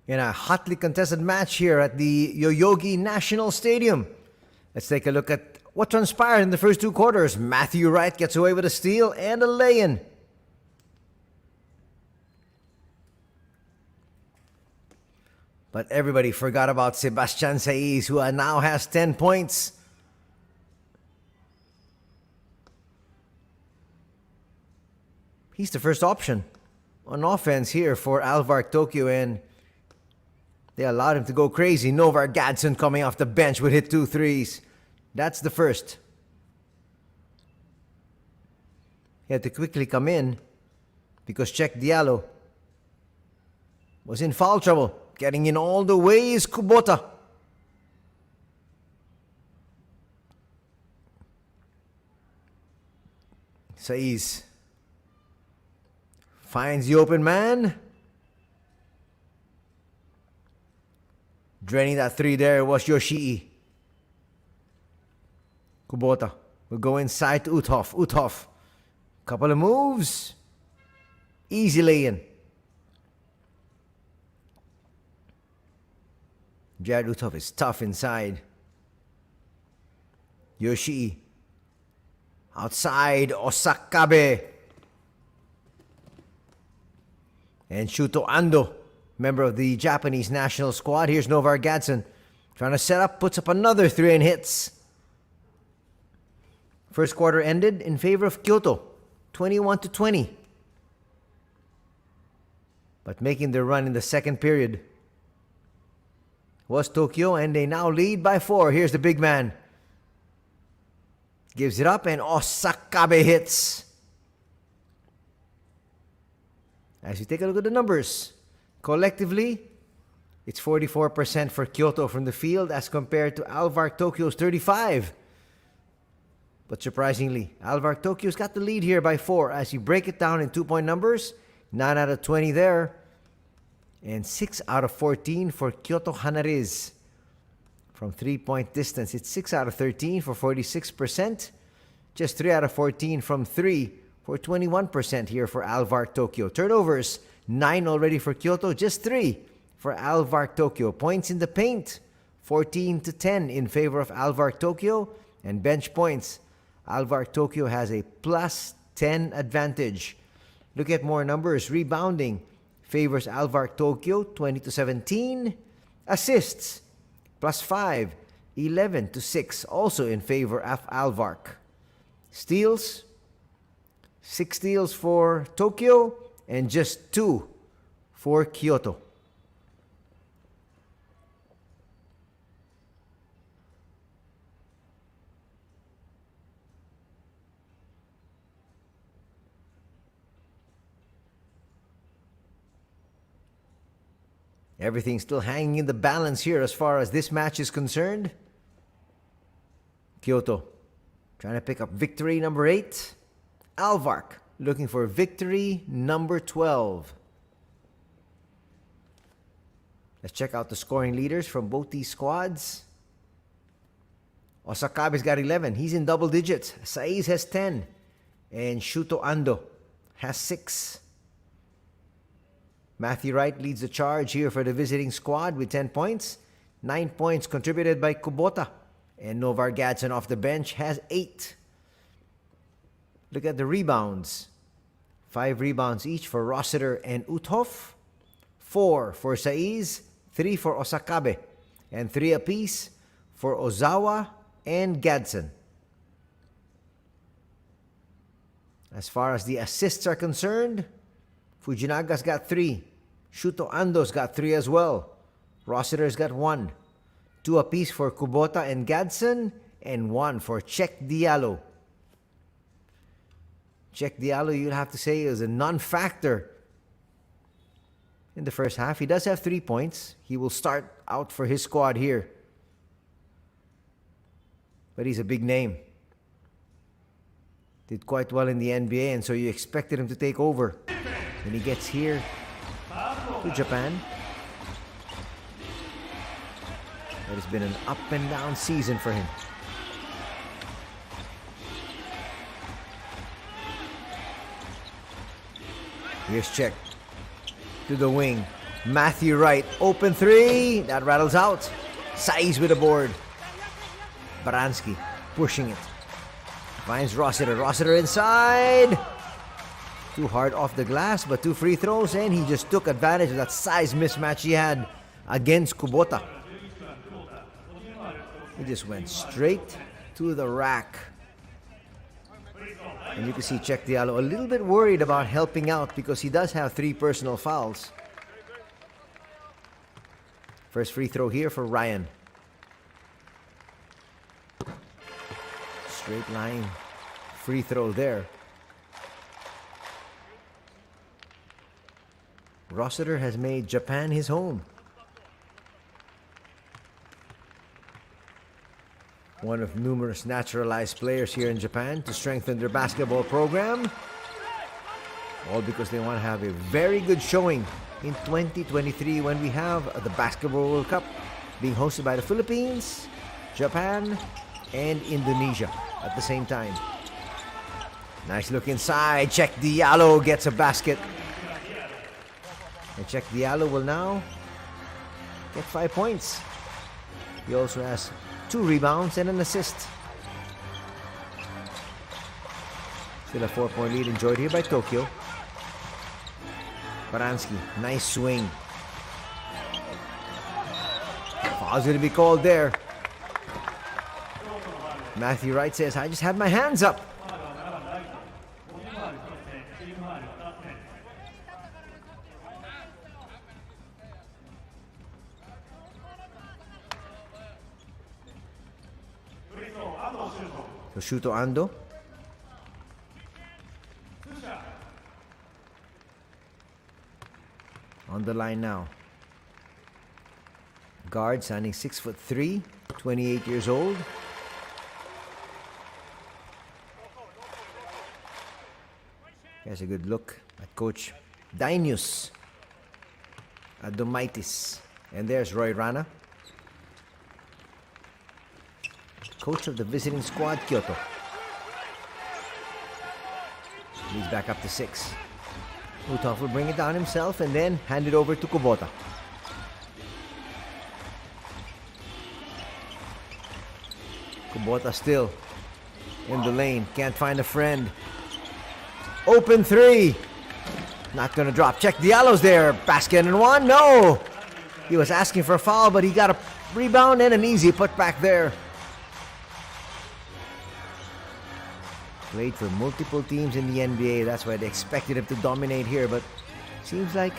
in a hotly contested match here at the Yoyogi National Stadium. Let's take a look at what transpired in the first two quarters. Matthew Wright gets away with a steal and a lay-in. But everybody forgot about Sebastian Saiz, who now has 10 points. He's the first option on offense here for ALVARK Tokyo, and they allowed him to go crazy. Novar Gadsden coming off the bench would hit 2 threes. That's the first. He had to quickly come in because Check Diallo was in foul trouble. Getting in all the way is Kubota. Saiz finds the open man. Draining that three there was Yoshii. Kubota will go inside to Uthoff. Uthoff, couple of moves. Easy lay-in. Jared Uthoff is tough inside. Yoshii. Outside, Osakabe. And Shuto Ando, member of the Japanese national squad. Here's Novar Gadsden. Trying to set up, puts up another three and hits. First quarter ended in favor of Kyoto, 21-20. But making their run in the second period was Tokyo, and they now lead by 4. Here's the big man. Gives it up, and Osakabe hits. As you take a look at the numbers, collectively, it's 44% for Kyoto from the field as compared to ALVARK Tokyo's 35%. But surprisingly, ALVARK Tokyo's got the lead here by 4. As you break it down in 2-point numbers, 9 out of 20 there. And 6 out of 14 for Kyoto HANNARYZ. From 3-point distance, it's 6 out of 13 for 46%. Just 3 out of 14 from 3 for 21% here for ALVARK Tokyo. Turnovers, 9 already for Kyoto, just 3 for ALVARK Tokyo. Points in the paint, 14-10 in favor of ALVARK Tokyo. And bench points, ALVARK Tokyo has a plus 10 advantage. Look at more numbers. Rebounding favors ALVARK Tokyo, 20-17. Assists, plus 5, 11-6, also in favor of ALVARK. Steals, 6 steals for Tokyo and just 2 for Kyoto. Everything's still hanging in the balance here as far as this match is concerned. Kyoto trying to pick up victory number 8. ALVARK looking for victory number 12. Let's check out the scoring leaders from both these squads. Osakabe's got 11. He's in double digits. Saiz has 10. And Shuto Ando has 6. Matthew Wright leads the charge here for the visiting squad with 10 points. 9 points contributed by Kubota. And Novar Gadsden off the bench has 8. Look at the rebounds. 5 rebounds each for Rossiter and Uthoff. 4 for Saiz. 3 for Osakabe. And 3 apiece for Ozawa and Gadsden. As far as the assists are concerned, Fujinaga's got 3. Shuto Ando's got 3 as well. Rossiter's got 1. 2 apiece for Kubota and Gadsden, and 1 for Check Diallo. Check Diallo, you'd have to say, is a non-factor in the first half. He does have 3 points. He will start out for his squad here. But he's a big name. Did quite well in the NBA, and so you expected him to take over. When he gets here to Japan, it has been an up and down season for him. Here's Check to the wing. Matthew Wright, open three. That rattles out. Saiz with the board. Baranski pushing it. Finds Rossiter. Rossiter inside. Too hard off the glass, but 2 free throws, and he just took advantage of that size mismatch he had against Kubota. He just went straight to the rack. And you can see Check Diallo a little bit worried about helping out because he does have 3 personal fouls. First free throw here for Ryan. Straight line free throw there. Rossiter has made Japan his home. One of numerous naturalized players here in Japan to strengthen their basketball program. All because they want to have a very good showing in 2023 when we have the Basketball World Cup being hosted by the Philippines, Japan, and Indonesia at the same time. Nice look inside. Check Diallo gets a basket. And Check Diallo will now get 5 points. He also has 2 rebounds and an assist. Still a 4-point lead enjoyed here by Tokyo. Baranski, nice swing. Foul's going to be called there. Matthew Wright says, I just had my hands up. So Shuto Ando. On the line now. Guard standing 6'3", 28 years old. Here's a good look at Coach Dainius Adomaitis. And there's Roy Rana, coach of the visiting squad, Kyoto. He's back up to 6. Uthoff will bring it down himself and then hand it over to Kubota. Kubota still in the lane. Can't find a friend. Open 3. Not gonna drop. Check Diallo's there. Basket and 1. No! He was asking for a foul, but he got a rebound and an easy put back there. Played for multiple teams in the NBA. That's why they expected him to dominate here. But seems like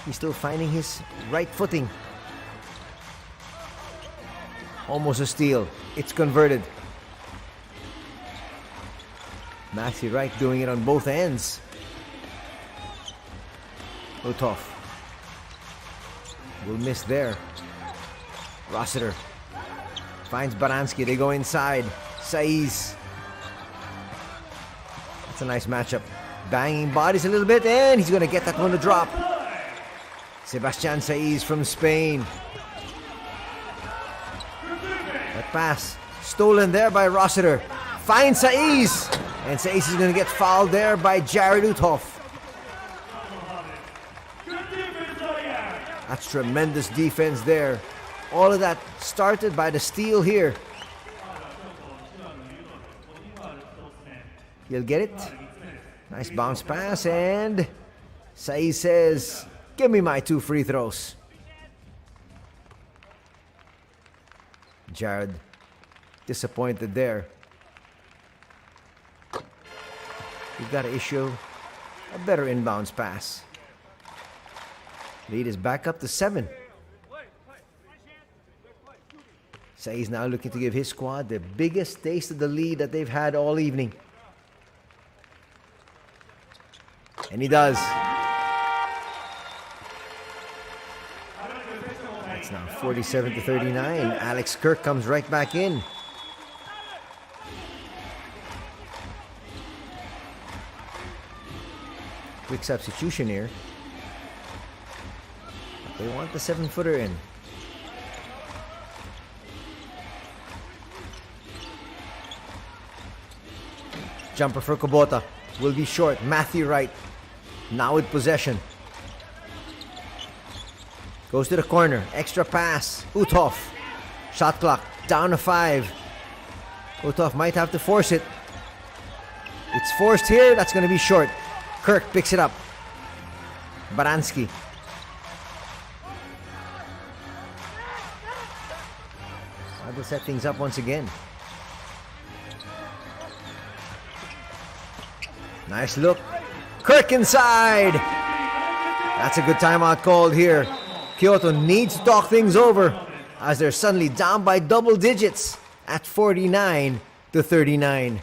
he's still finding his right footing. Almost a steal. It's converted. Matthew Wright doing it on both ends. Uthoff will miss there. Rossiter finds Baranski. They go inside. Saiz. That's a nice matchup. Banging bodies a little bit, and he's going to get that one to drop. Sebastian Saiz from Spain. That pass stolen there by Rossiter. Finds Saiz. And Saiz is going to get fouled there by Jared Uthoff. That's tremendous defense there. All of that started by the steal here. He'll get it. Nice bounce pass, and Saiz says, give me my 2 free throws. Jared disappointed there. We've got to issue a better inbounds pass. Lead is back up to 7. Saiz now looking to give his squad the biggest taste of the lead that they've had all evening. And he does. It's now 47-39. Alex Kirk comes right back in. Quick substitution here. They want the 7-footer in. Jumper for Kubota. Will be short. Matthew Wright now with possession. Goes to the corner. Extra pass. Uthoff. Shot clock down to 5. Uthoff might have to force it. It's forced here. That's going to be short. Kirk picks it up. Baranski. How to set things up once again. Nice look. Kirk inside. That's a good timeout called here. Kyoto needs to talk things over as they're suddenly down by double digits at 49-39.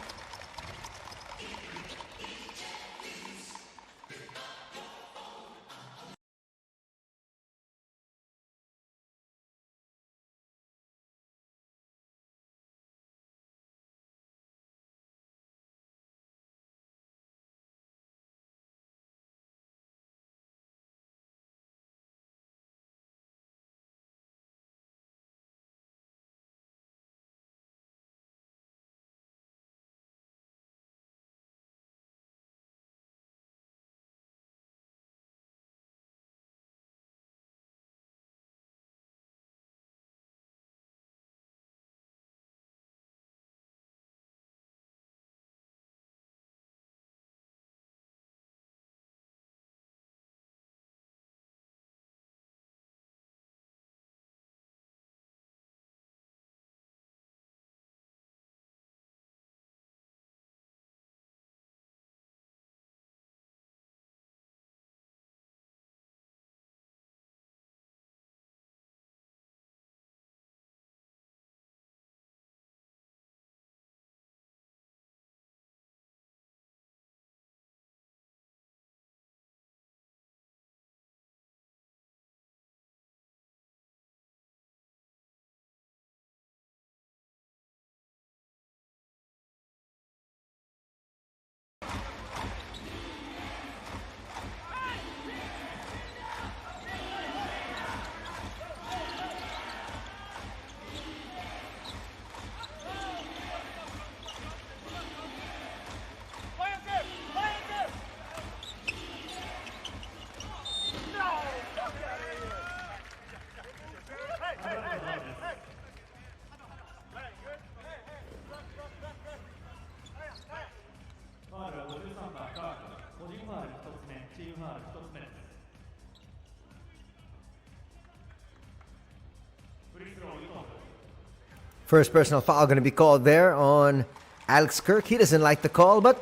First personal foul going to be called there on Alex Kirk. He doesn't like the call, but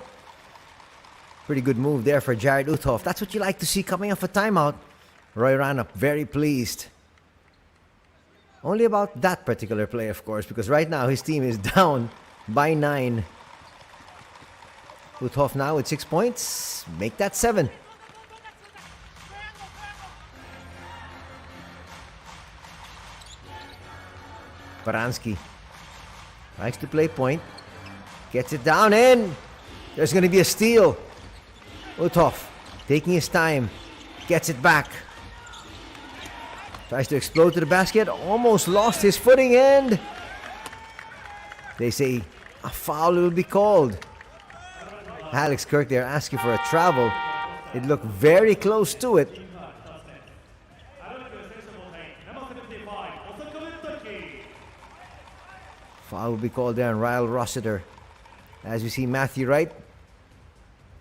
pretty good move there for Jared Uthoff. That's what you like to see coming off a timeout. Roy Ranop very pleased. Only about that particular play, of course, because right now his team is down by 9. Uthoff now with 6 points. Make that 7. Baranski likes to play point. Gets it down in. There's going to be a steal. Uthoff taking his time. Gets it back. Tries to explode to the basket. Almost lost his footing and they say a foul will be called. Alex Kirk there asking for a travel. It looked very close to it. Foul will be called there on Ryle Rossiter. As you see Matthew Wright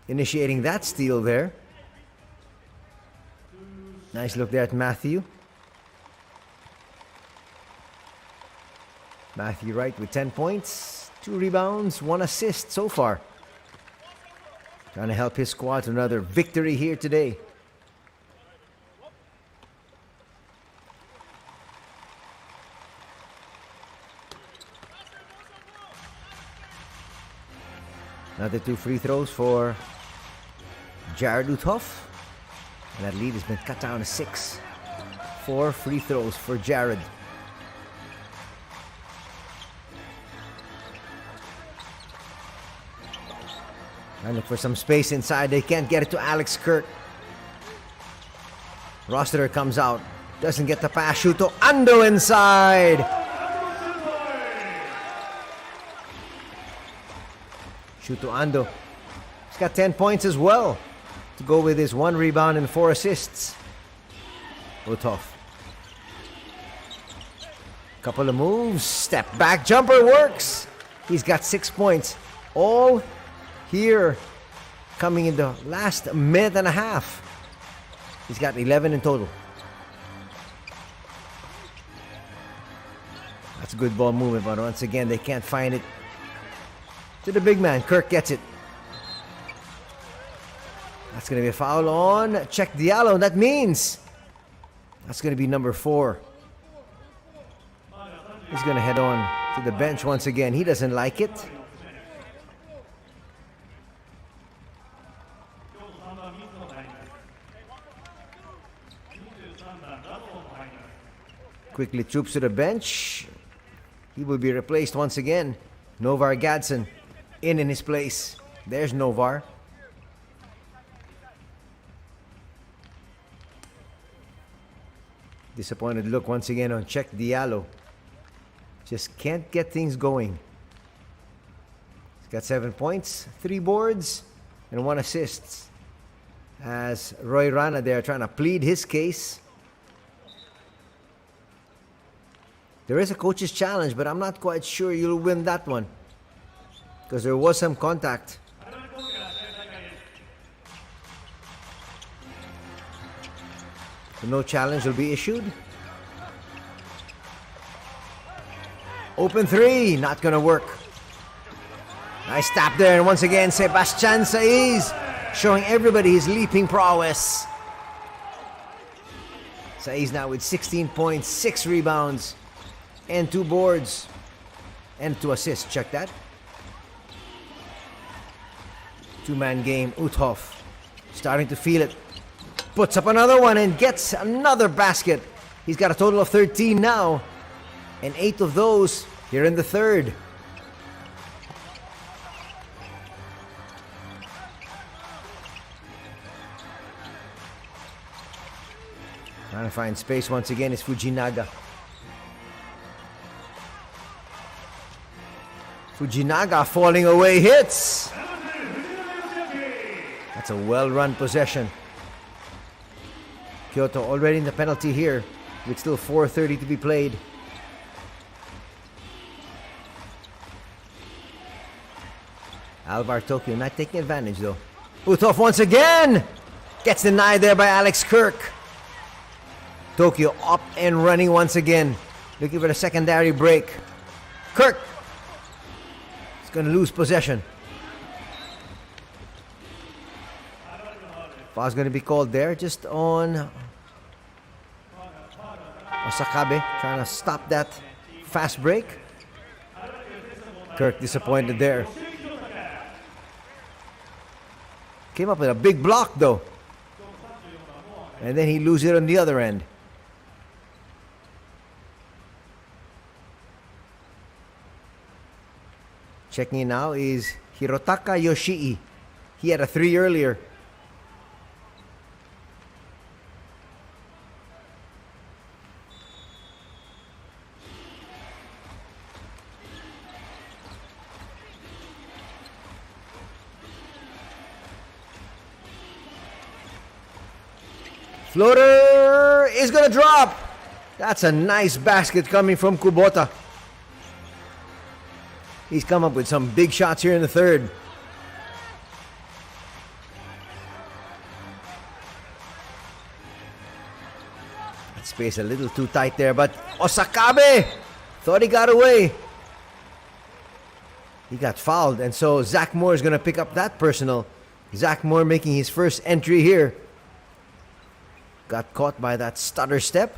initiating that steal there. Nice look there at Matthew. Matthew Wright with 10 points, 2 rebounds, 1 assist so far. Trying to help his squad to another victory here today. Another 2 free throws for Jared Uthoff. And that lead has been cut down to 6. 4 free throws for Jared. And look for some space inside. They can't get it to Alex Kirk. Rossiter comes out. Doesn't get the pass. Shuto Ando inside. Shuto Ando. He's got 10 points as well to go with his 1 rebound and 4 assists. Uthoff Couple of moves. Step back jumper works. He's got 6 points. All here coming in the last minute and a half. He's got 11 in total. That's a good ball movement, but once again, they can't find it. To the big man. Kirk gets it. That's going to be a foul on Check Diallo. That means that's going to be number 4. He's going to head on to the bench once again. He doesn't like it. Quickly troops to the bench. He will be replaced once again. Novar Gadsden in his place. There's Novar. Disappointed look once again on Check Diallo. Just can't get things going. He's got 7 points, 3 boards, and 1 assist. As Roy Rana there trying to plead his case. There is a coach's challenge, but I'm not quite sure you'll win that one. Because there was some contact. So no challenge will be issued. Open 3, not gonna work. Nice tap there, and once again, Sebastian Saiz showing everybody his leaping prowess. Saiz now with 16 points, 6 rebounds, and 2 boards, and 2 assists. Check that. 2-man game. Uthoff starting to feel it. Puts up another one and gets another basket. He's got a total of 13 now, and 8 of those here in the third. Trying to find space once again is Fujinaga. Fujinaga falling away hits. That's a well-run possession. Kyoto already in the penalty here with still 4:30 to be played. ALVARK Tokyo not taking advantage though. Uthoff once again! Gets denied there by Alex Kirk. Tokyo up and running once again. Looking for the secondary break. Kirk is going to lose possession. Foul's going to be called there just on Osakabe, trying to stop that fast break. Kirk disappointed there. Came up with a big block though. And then he loses it on the other end. Checking in now is Hirotaka Yoshii. He had a 3 earlier. Floater is going to drop. That's a nice basket coming from Kubota. He's come up with some big shots here in the third. That space a little too tight there, but Osakabe thought he got away. He got fouled, and so Zach Moore is going to pick up that personal. Zach Moore making his first entry here. Got caught by that stutter step.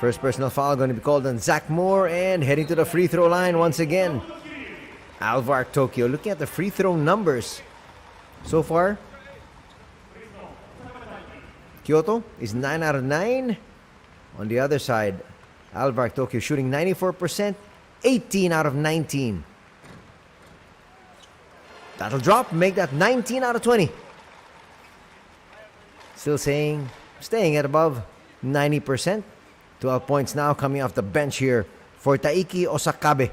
First personal foul going to be called on Zach Moore, and heading to the free throw line once again. ALVARK Tokyo looking at the free throw numbers so far. Kyoto is 9 out of 9. On the other side, ALVARK Tokyo shooting 94%, 18 out of 19. That'll drop, make that 19 out of 20. Still staying at above 90%. 12 points now coming off the bench here for Taiki Osakabe.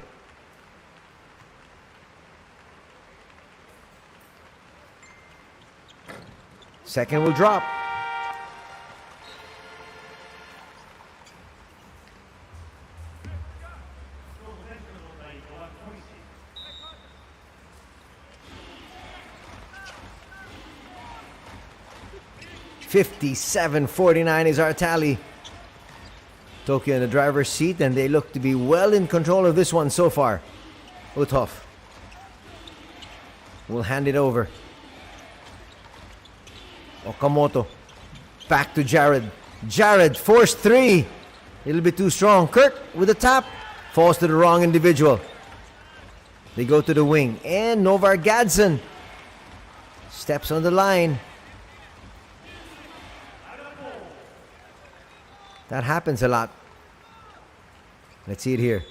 Second will drop. 57-49 is our tally. Tokyo in the driver's seat, and they look to be well in control of this one so far. Uthoff will hand it over. Okamoto back to Jared. Jared forced three. A little bit too strong. Kirk with a tap. Falls to the wrong individual. They go to the wing. And Novar Gadsden steps on the line. That happens a lot. Let's see it here.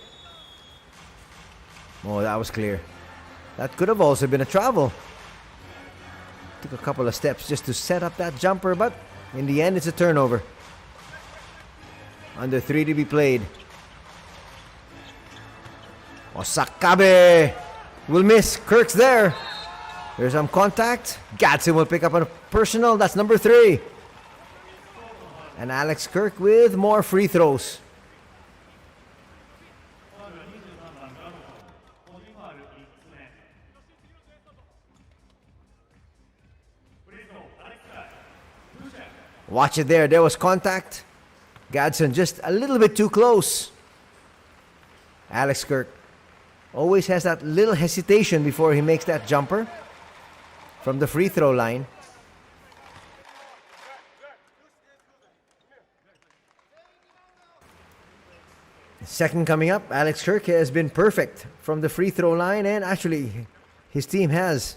Oh, that was clear. That could have also been a travel. Took a couple of steps just to set up that jumper, but in the end, it's a turnover. Under 3 to be played. Osakabe will miss. Kirk's there. There's some contact. Gadsden will pick up a personal. That's number 3. And Alex Kirk with more free throws. Watch it there. There was contact. Gadsden just a little bit too close. Alex Kirk always has that little hesitation before he makes that jumper from the free throw line. Second coming up, Alex Kirk has been perfect from the free throw line, and actually his team has.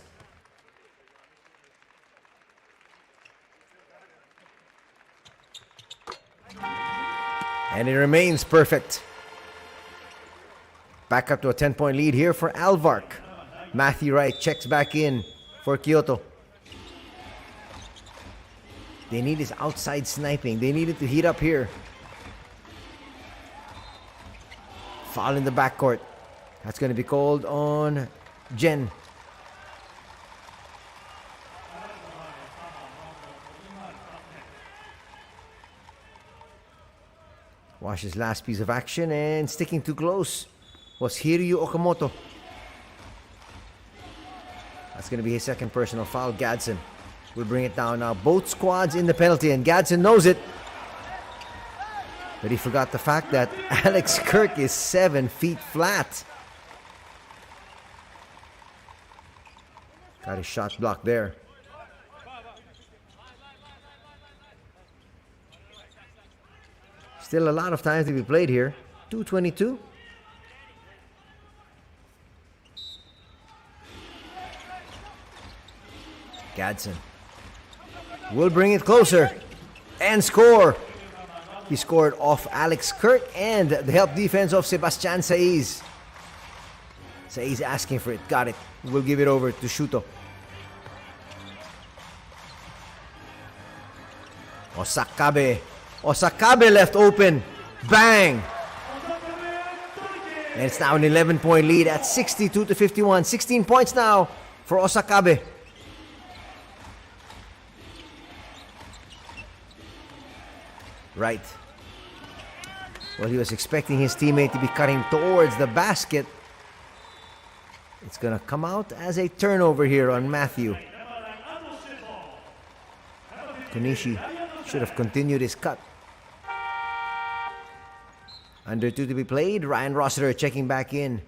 And it remains perfect. Back up to a 10-point lead here for ALVARK. Matthew Wright checks back in for Kyoto. They need his outside sniping. They needed to heat up here. Foul in the backcourt. That's going to be called on Jen. Watch his last piece of action, and sticking too close was Hiryu Okamoto. That's going to be his second personal foul. Gadsden will bring it down now. Both squads in the penalty, and Gadsden knows it. But he forgot the fact that Alex Kirk is 7 feet flat. Got his shot blocked there. Still a lot of time to be played here. 2:22. Gadsden will bring it closer and score. He scored off Alex Kirk and the help defense of Sebastian Saiz. Saiz asking for it. Got it. We'll give it over to Shuto. Osakabe. Osakabe left open. Bang! And it's now an 11-point lead at 62-51. 16 points now for Osakabe. Right. Well, he was expecting his teammate to be cutting towards the basket. It's going to come out as a turnover here on Matthew. Konishi should have continued his cut. Under 2 to be played. Ryan Rossiter checking back in.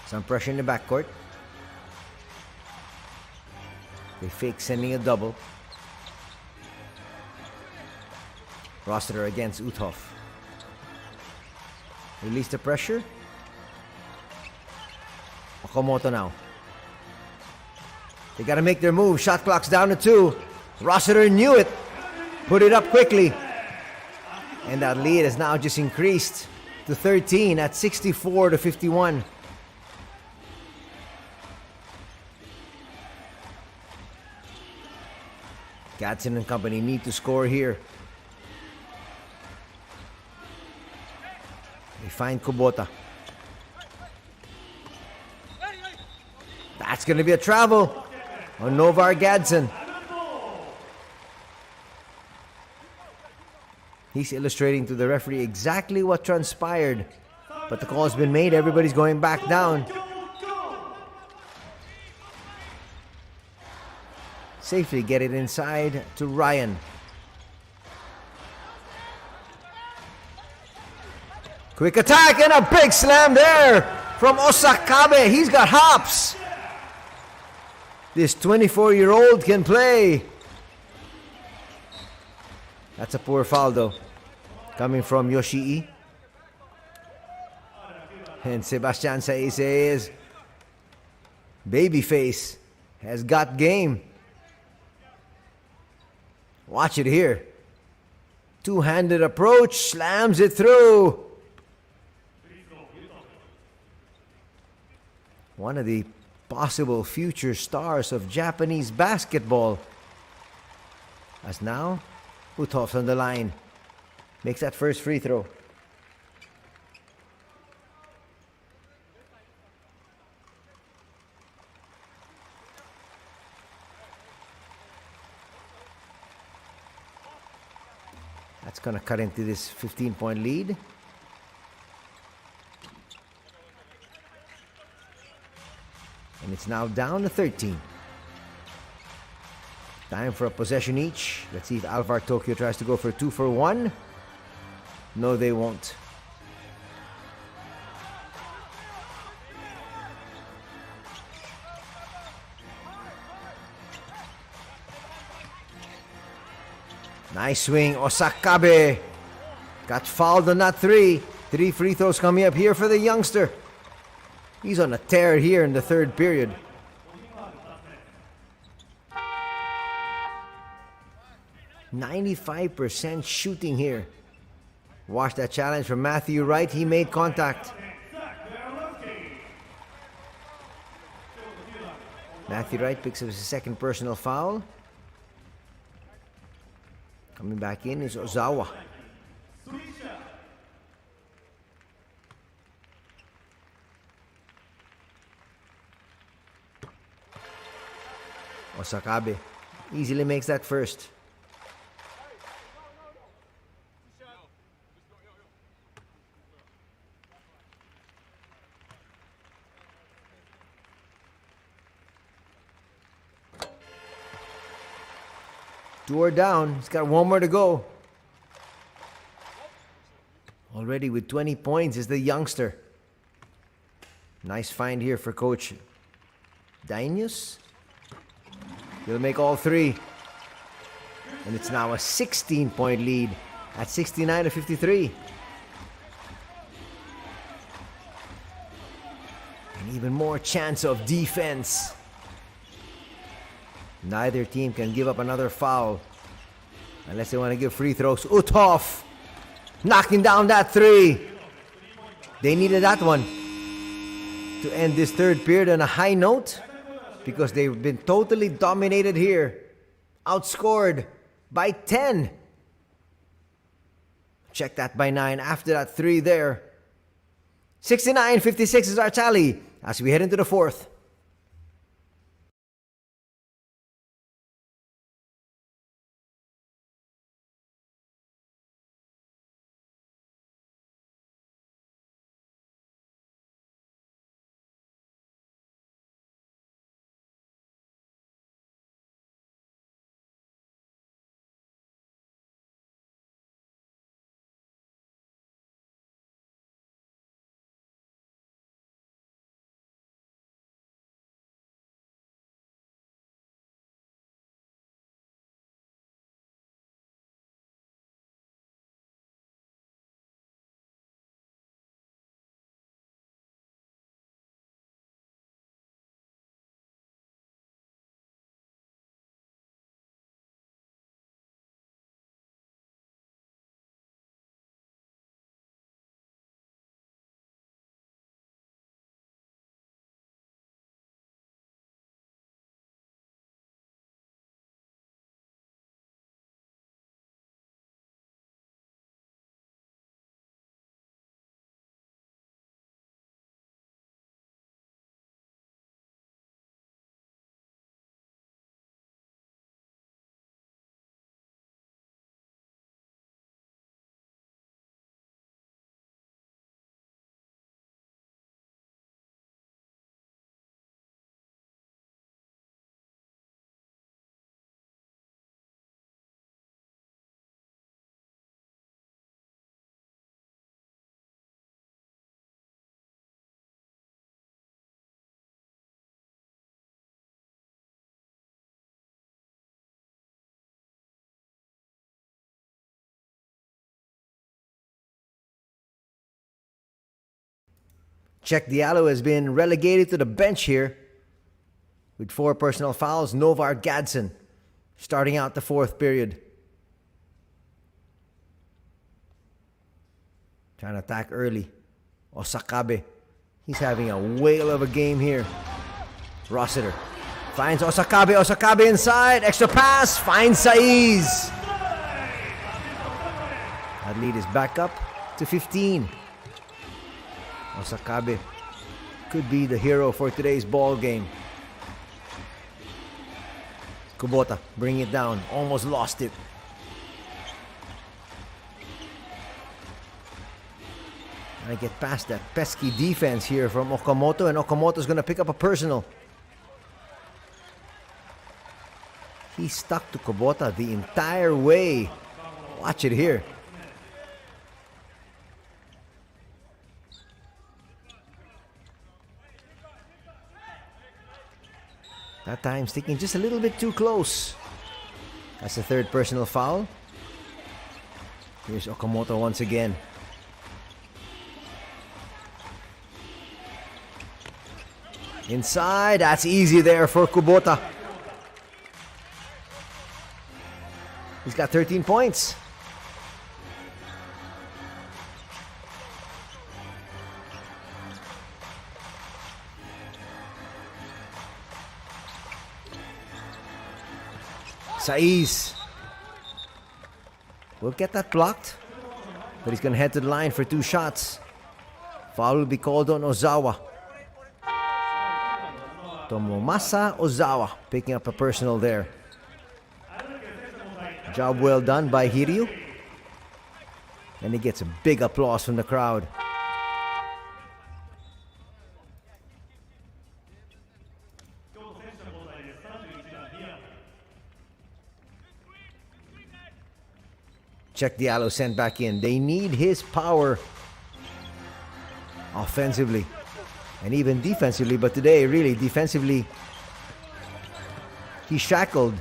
Some pressure in the backcourt. They fake sending a double. Rossiter against Uthoff. Release the pressure. Okamoto now. They got to make their move. Shot clock's down to 2. Rossiter knew it. Put it up quickly. And that lead has now just increased to 13 at 64-51. Gadsden and company need to score here. They find Kubota. That's going to be a travel on Novar Gadsden. He's illustrating to the referee exactly what transpired. But the call's been made. Everybody's going back down. Safely get it inside to Ryan. Quick attack and a big slam there from Osakabe. He's got hops. This 24-year-old can play. That's a poor foul though, coming from Yoshii. And Sebastian says, babyface has got game. Watch it here. Two-handed approach, slams it through. One of the possible future stars of Japanese basketball. As now, Utov's on the line. Makes that first free throw. That's going to cut into this 15-point lead. And it's now down to 13. Time for a possession each. Let's see if ALVARK Tokyo tries to go for 2 for 1. No, they won't. Nice swing, Osakabe. Got fouled on that 3. 3 free throws coming up here for the youngster. He's on a tear here in the third period. .95% shooting here. Watch that challenge from Matthew Wright. He made contact. Matthew Wright picks up his second personal foul. Coming back in is Ozawa. Osakabe easily makes that first. Two are down. He's got one more to go. Already with 20 points is the youngster. Nice find here for Coach Dainius. He'll make all 3. And it's now a 16-point lead at 69-53. And even more chance of defense. Neither team can give up another foul unless they want to give free throws. Utov knocking down that 3. They needed that one to end this third period on a high note because they've been totally dominated here. Outscored by 10. Check that by 9 after that 3 there. 69-56 is our tally as we head into the fourth. Check Diallo has been relegated to the bench here with 4 personal fouls. Novar Gadson starting out the 4th period. Trying to attack early. Osakabe. He's having a whale of a game here. Rossiter finds Osakabe. Osakabe inside. Extra pass. Finds Saiz. That lead is back up to 15. Osakabe could be the hero for today's ball game. Kubota bring it down. Almost lost it. I get past that pesky defense here from Okamoto, and Okamoto's going to pick up a personal. He stuck to Kubota the entire way. Watch it here. That time sticking just a little bit too close. That's the 3rd personal foul. Here's Okamoto once again. Inside, that's easy there for Kubota. He's got 13 points. Saiz will get that blocked, but he's going to head to the line for 2 shots. Foul will be called on Ozawa. Tomomasa Ozawa picking up a personal there. Job well done by Hiryu. And he gets a big applause from the crowd. Check Diallo sent back in. They need his power offensively and even defensively, but today really defensively he's shackled.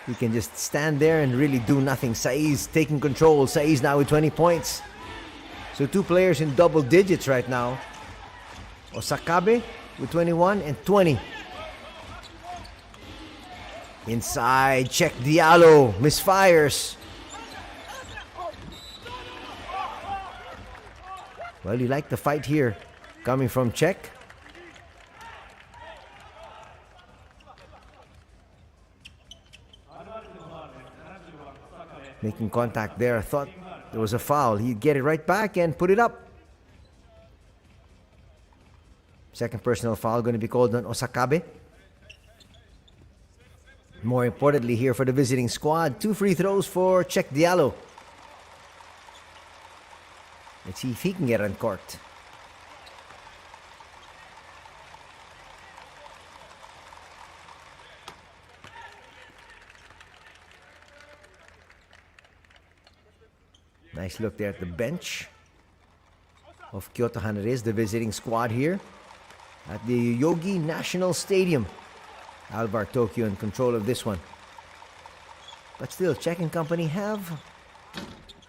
He can just stand there and really do nothing. Saiz taking control. Saiz now with 20 points. So 2 players in double digits right now. Osakabe with 21 and 20. Inside, check Diallo, misfires. Well, you like the fight here coming from Czech. Making contact there. I thought there was a foul. He'd get it right back and put it up. Second personal foul going to be called on Osakabe. More importantly here for the visiting squad, 2 free throws for Check Diallo. Let's see if he can get uncorked. Nice look there at the bench of KYOTO HANNARYZ, the visiting squad here at the Yoyogi National Stadium. ALVARK Tokyo in control of this one. But still, Czech and company have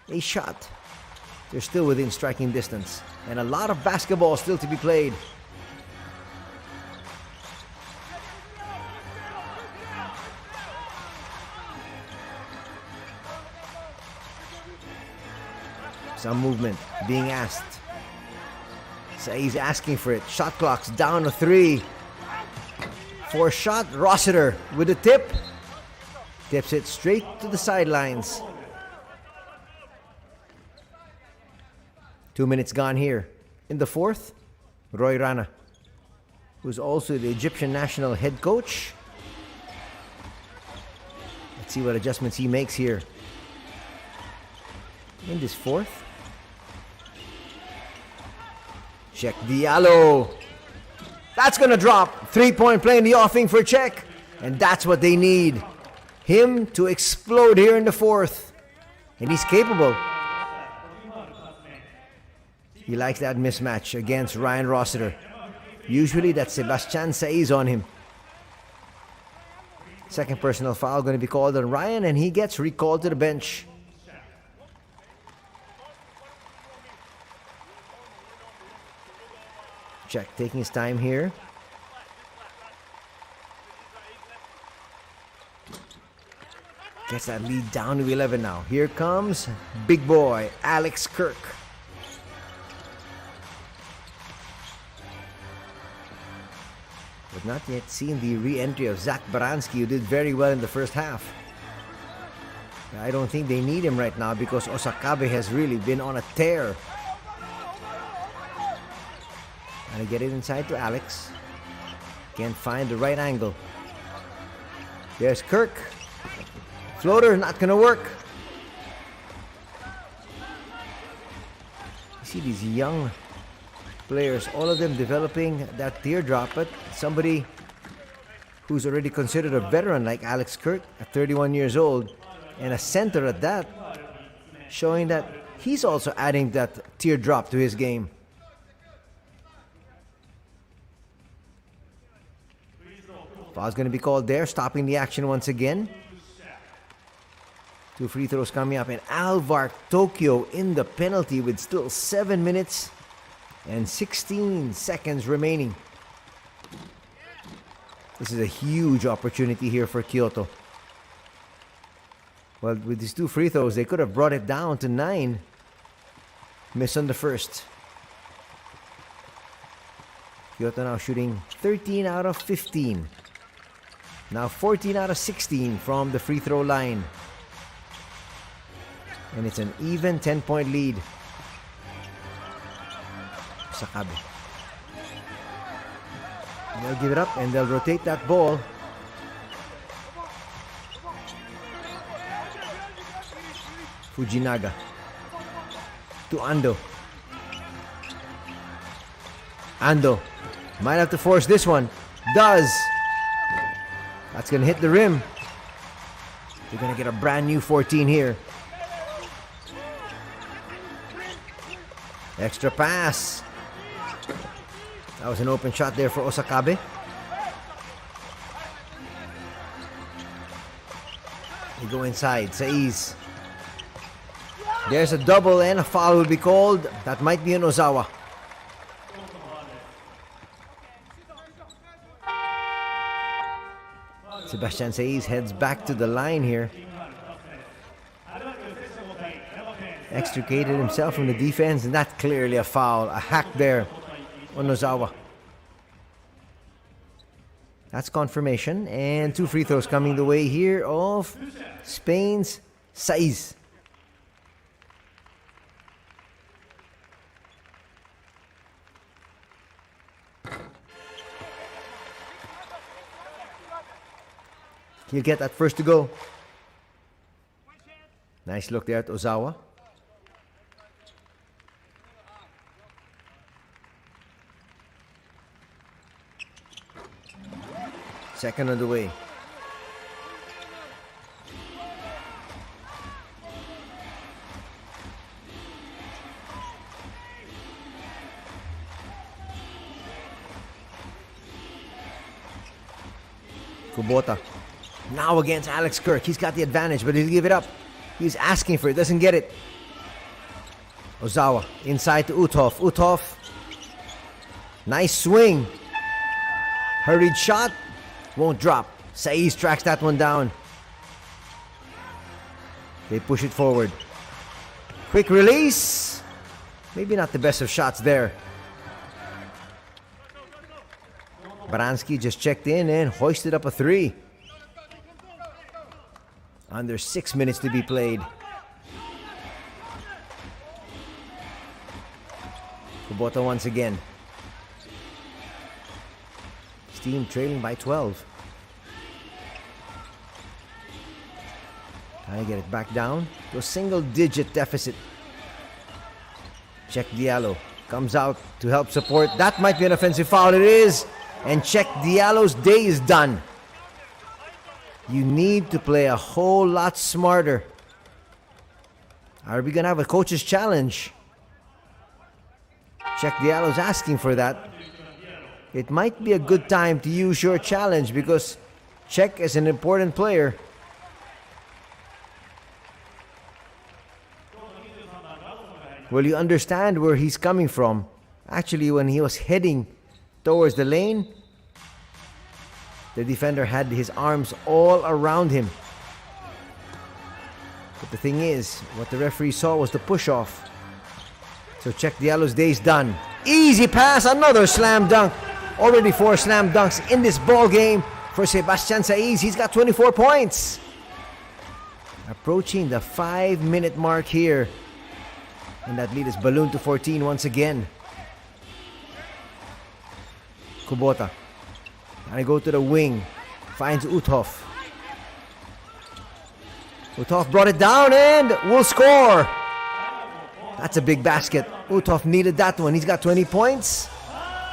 a shot. They're still within striking distance. And a lot of basketball still to be played. Some movement being asked. Saiz asking for it. Shot clock's down to 3. For a shot, Rossiter with a tip. Tips it straight to the sidelines. 2 minutes gone here. In the 4th, Roy Rana, who's also the Egyptian national head coach. Let's see what adjustments he makes here. In this 4th. Check Diallo. That's going to drop. 3-point play in the offing for Czech. And that's what they need. Him to explode here in the 4th. And he's capable. He likes that mismatch against Ryan Rossiter. Usually that's Sebastian Saiz on him. Second personal foul going to be called on Ryan, and he gets recalled to the bench. Czech taking his time here. Gets that lead down to 11 now. Here comes big boy, Alex Kirk. But not yet seen the re-entry of Zach Baranski, who did very well in the first half. I don't think they need him right now because Osakabe has really been on a tear. And I get it inside to Alex. Can't find the right angle. There's Kirk. Floater, not gonna work. You see these young players, all of them developing that teardrop, but somebody who's already considered a veteran like Alex Kirk at 31 years old and a center at that, showing that he's also adding that teardrop to his game. Foul's going to be called there, stopping the action once again. 2 free throws coming up, and ALVARK Tokyo in the penalty with still 7 minutes and 16 seconds remaining. This is a huge opportunity here for Kyoto. Well, with these 2 free throws, they could have brought it down to 9. Miss on the first. Kyoto now shooting 13 out of 15. Now 14 out of 16 from the free throw line. And it's an even 10-point lead. Sakabe. They'll give it up and they'll rotate that ball. Fujinaga to Ando. Ando might have to force this one. Does. That's going to hit the rim. They're going to get a brand new 14 here. Extra pass. That was an open shot there for Osakabe. They go inside. Saiz. There's a double and a foul will be called. That might be an Ozawa. Sebastian Saiz heads back to the line here. Extricated himself from the defense, and that's clearly a foul. A hack there on Ozawa. That's confirmation, and 2 free throws coming the way here of Spain's Saiz. He'll get that first to go. Nice look there at Ozawa. Second on the way. Kubota. Now against Alex Kirk. He's got the advantage, but he'll give it up. He's asking for it. Doesn't get it. Ozawa inside to Uthoff. Uthoff. Nice swing. Hurried shot. Won't drop. Saiz tracks that one down. They push it forward. Quick release. Maybe not the best of shots there. Baranski just checked in and hoisted up a 3. Under 6 minutes to be played. Kubota once again. Steam trailing by 12. Trying to get it back down to a single-digit deficit. Check Diallo comes out to help support. That might be an offensive foul. It is. And Check Diallo's day is done. You need to play a whole lot smarter. Are we going to have a coach's challenge? Check Diallo's asking for that. It might be a good time to use your challenge because Check is an important player. Well, you understand where he's coming from. Actually, when he was heading towards the lane. The defender had his arms all around him. But the thing is, what the referee saw was the push-off. So Check Diallo's day's done. Easy pass, another slam dunk. Already 4 slam dunks in this ball game for Sebastian Saiz. He's got 24 points. Approaching the 5-minute mark here. And that lead is ballooned to 14 once again. Kubota. And I go to the wing. Finds Uthoff. Uthoff brought it down and will score. That's a big basket. Uthoff needed that one. He's got 20 points.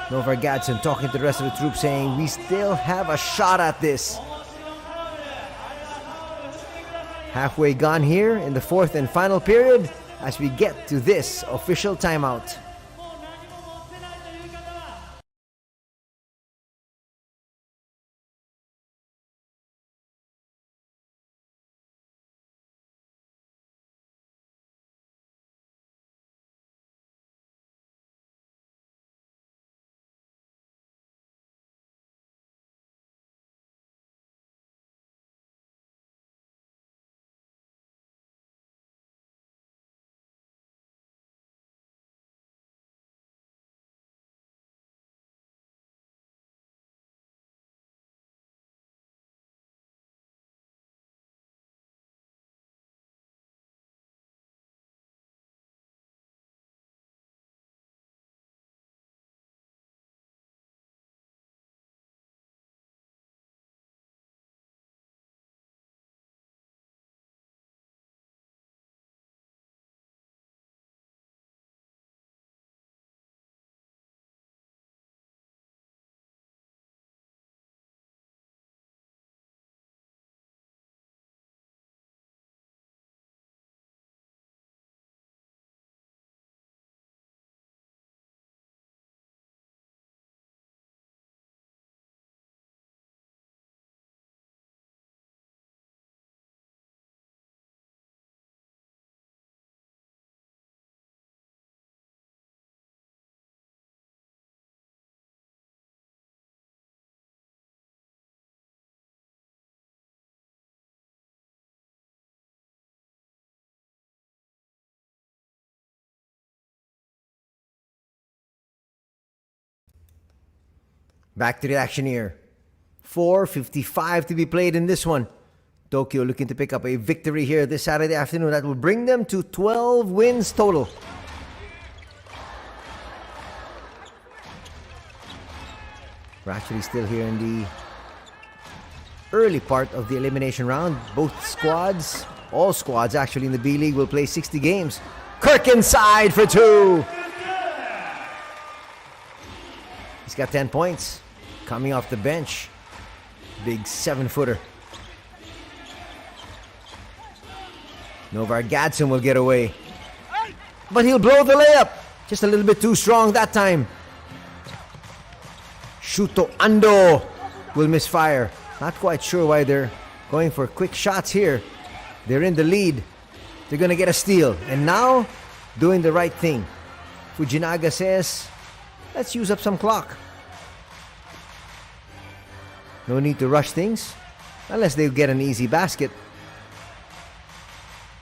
Novar Gadsden talking to the rest of the troop saying, we still have a shot at this. Halfway gone here in the 4th and final period as we get to this official timeout. Back to the action here. 4:55 to be played in this one. Tokyo looking to pick up a victory here this Saturday afternoon. That will bring them to 12 wins total. We're actually still here in the early part of the elimination round. Both squads, all squads actually in the B-League will play 60 games. Kirk inside for 2. He's got 10 points. Coming off the bench. Big 7-footer. Novar Gadsden will get away. But he'll blow the layup. Just a little bit too strong that time. Shuto Ando will misfire. Not quite sure why they're going for quick shots here. They're in the lead. They're going to get a steal. And now, doing the right thing. Fujinaga says, let's use up some clock. No need to rush things unless they get an easy basket.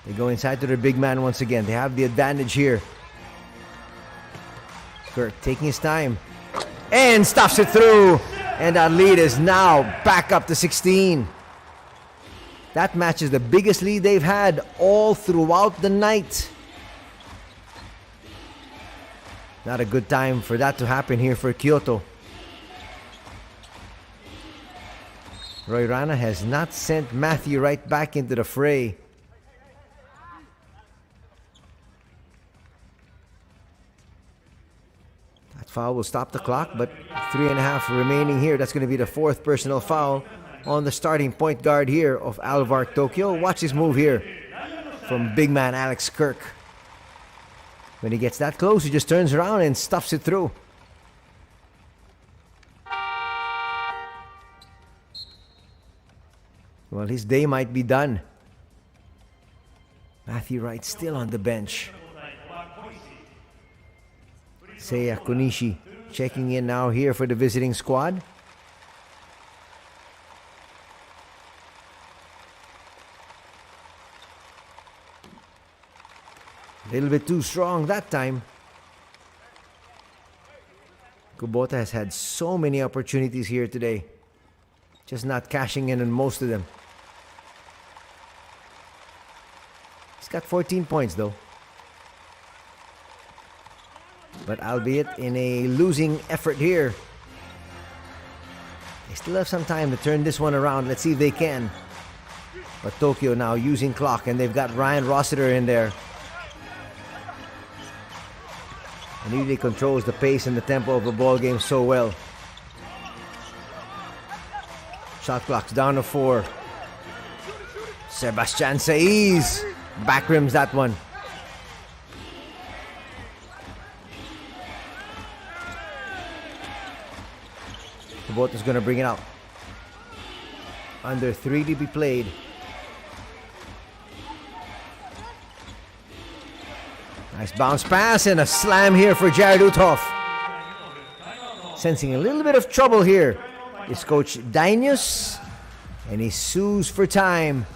They go inside to their big man once again. They have the advantage here. Kirk taking his time and stuffs it through. And that lead is now back up to 16. That matches the biggest lead they've had all throughout the night. Not a good time for that to happen here for Kyoto. Roy Rana has not sent Matthew right back into the fray. That foul will stop the clock, but 3.5 remaining here. That's going to be the 4th personal foul on the starting point guard here of ALVARK Tokyo. Watch his move here from big man Alex Kirk. When he gets that close, he just turns around and stuffs it through. Well, his day might be done. Matthew Wright still on the bench. Seiya Konishi checking in now here for the visiting squad. A little bit too strong that time. Kubota has had so many opportunities here today, just not cashing in on most of them. He's got 14 points though, but albeit in a losing effort here. They still have some time to turn this one around. Let's see if they can. But Tokyo now using clock, and they've got Ryan Rossiter in there. And he really controls the pace and the tempo of the ball game so well. Shot clock's down to 4. Sebastian Saiz back rims that one. Kubota's gonna bring it out. Under 3 to be played. Nice bounce pass and a slam here for Jared Uthoff. Sensing a little bit of trouble here is Coach Dainius, and he sues for time.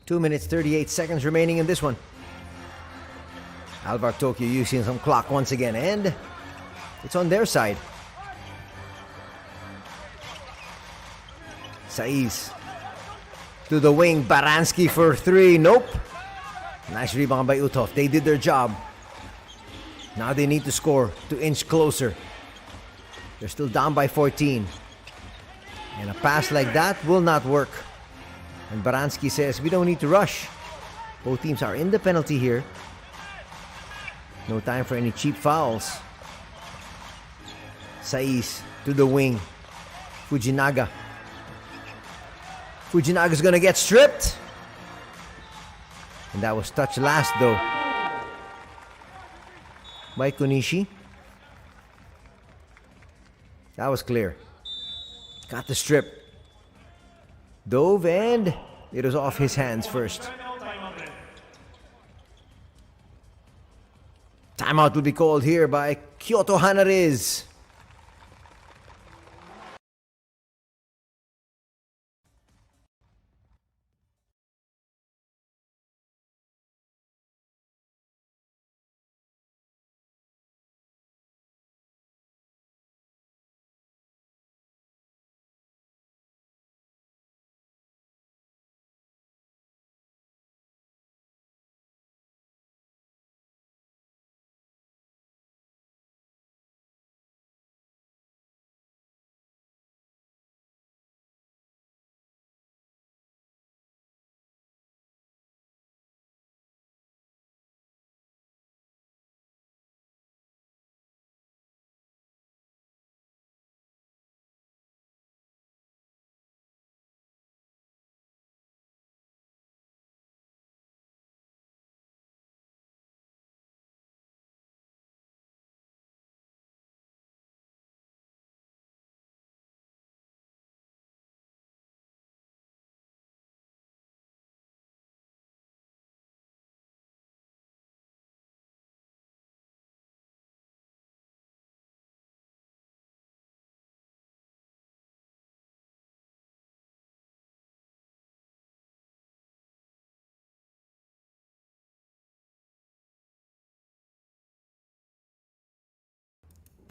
Two minutes, 38 seconds remaining in this one. ALVARK Tokyo using some clock once again, and it's on their side. Saiz to the wing, Baransky for 3, nope. Nice rebound by Uthoff. They did their job. Now they need to score to inch closer. They're still down by 14. And a pass like that will not work. And Baransky says, we don't need to rush. Both teams are in the penalty here. No time for any cheap fouls. Saiz to the wing. Fujinaga. Fujinaga's gonna get stripped. And that was touched last though by Konishi. That was clear. Got the strip. Dove, and it was off his hands first. Timeout will be called here by KYOTO HANNARYZ.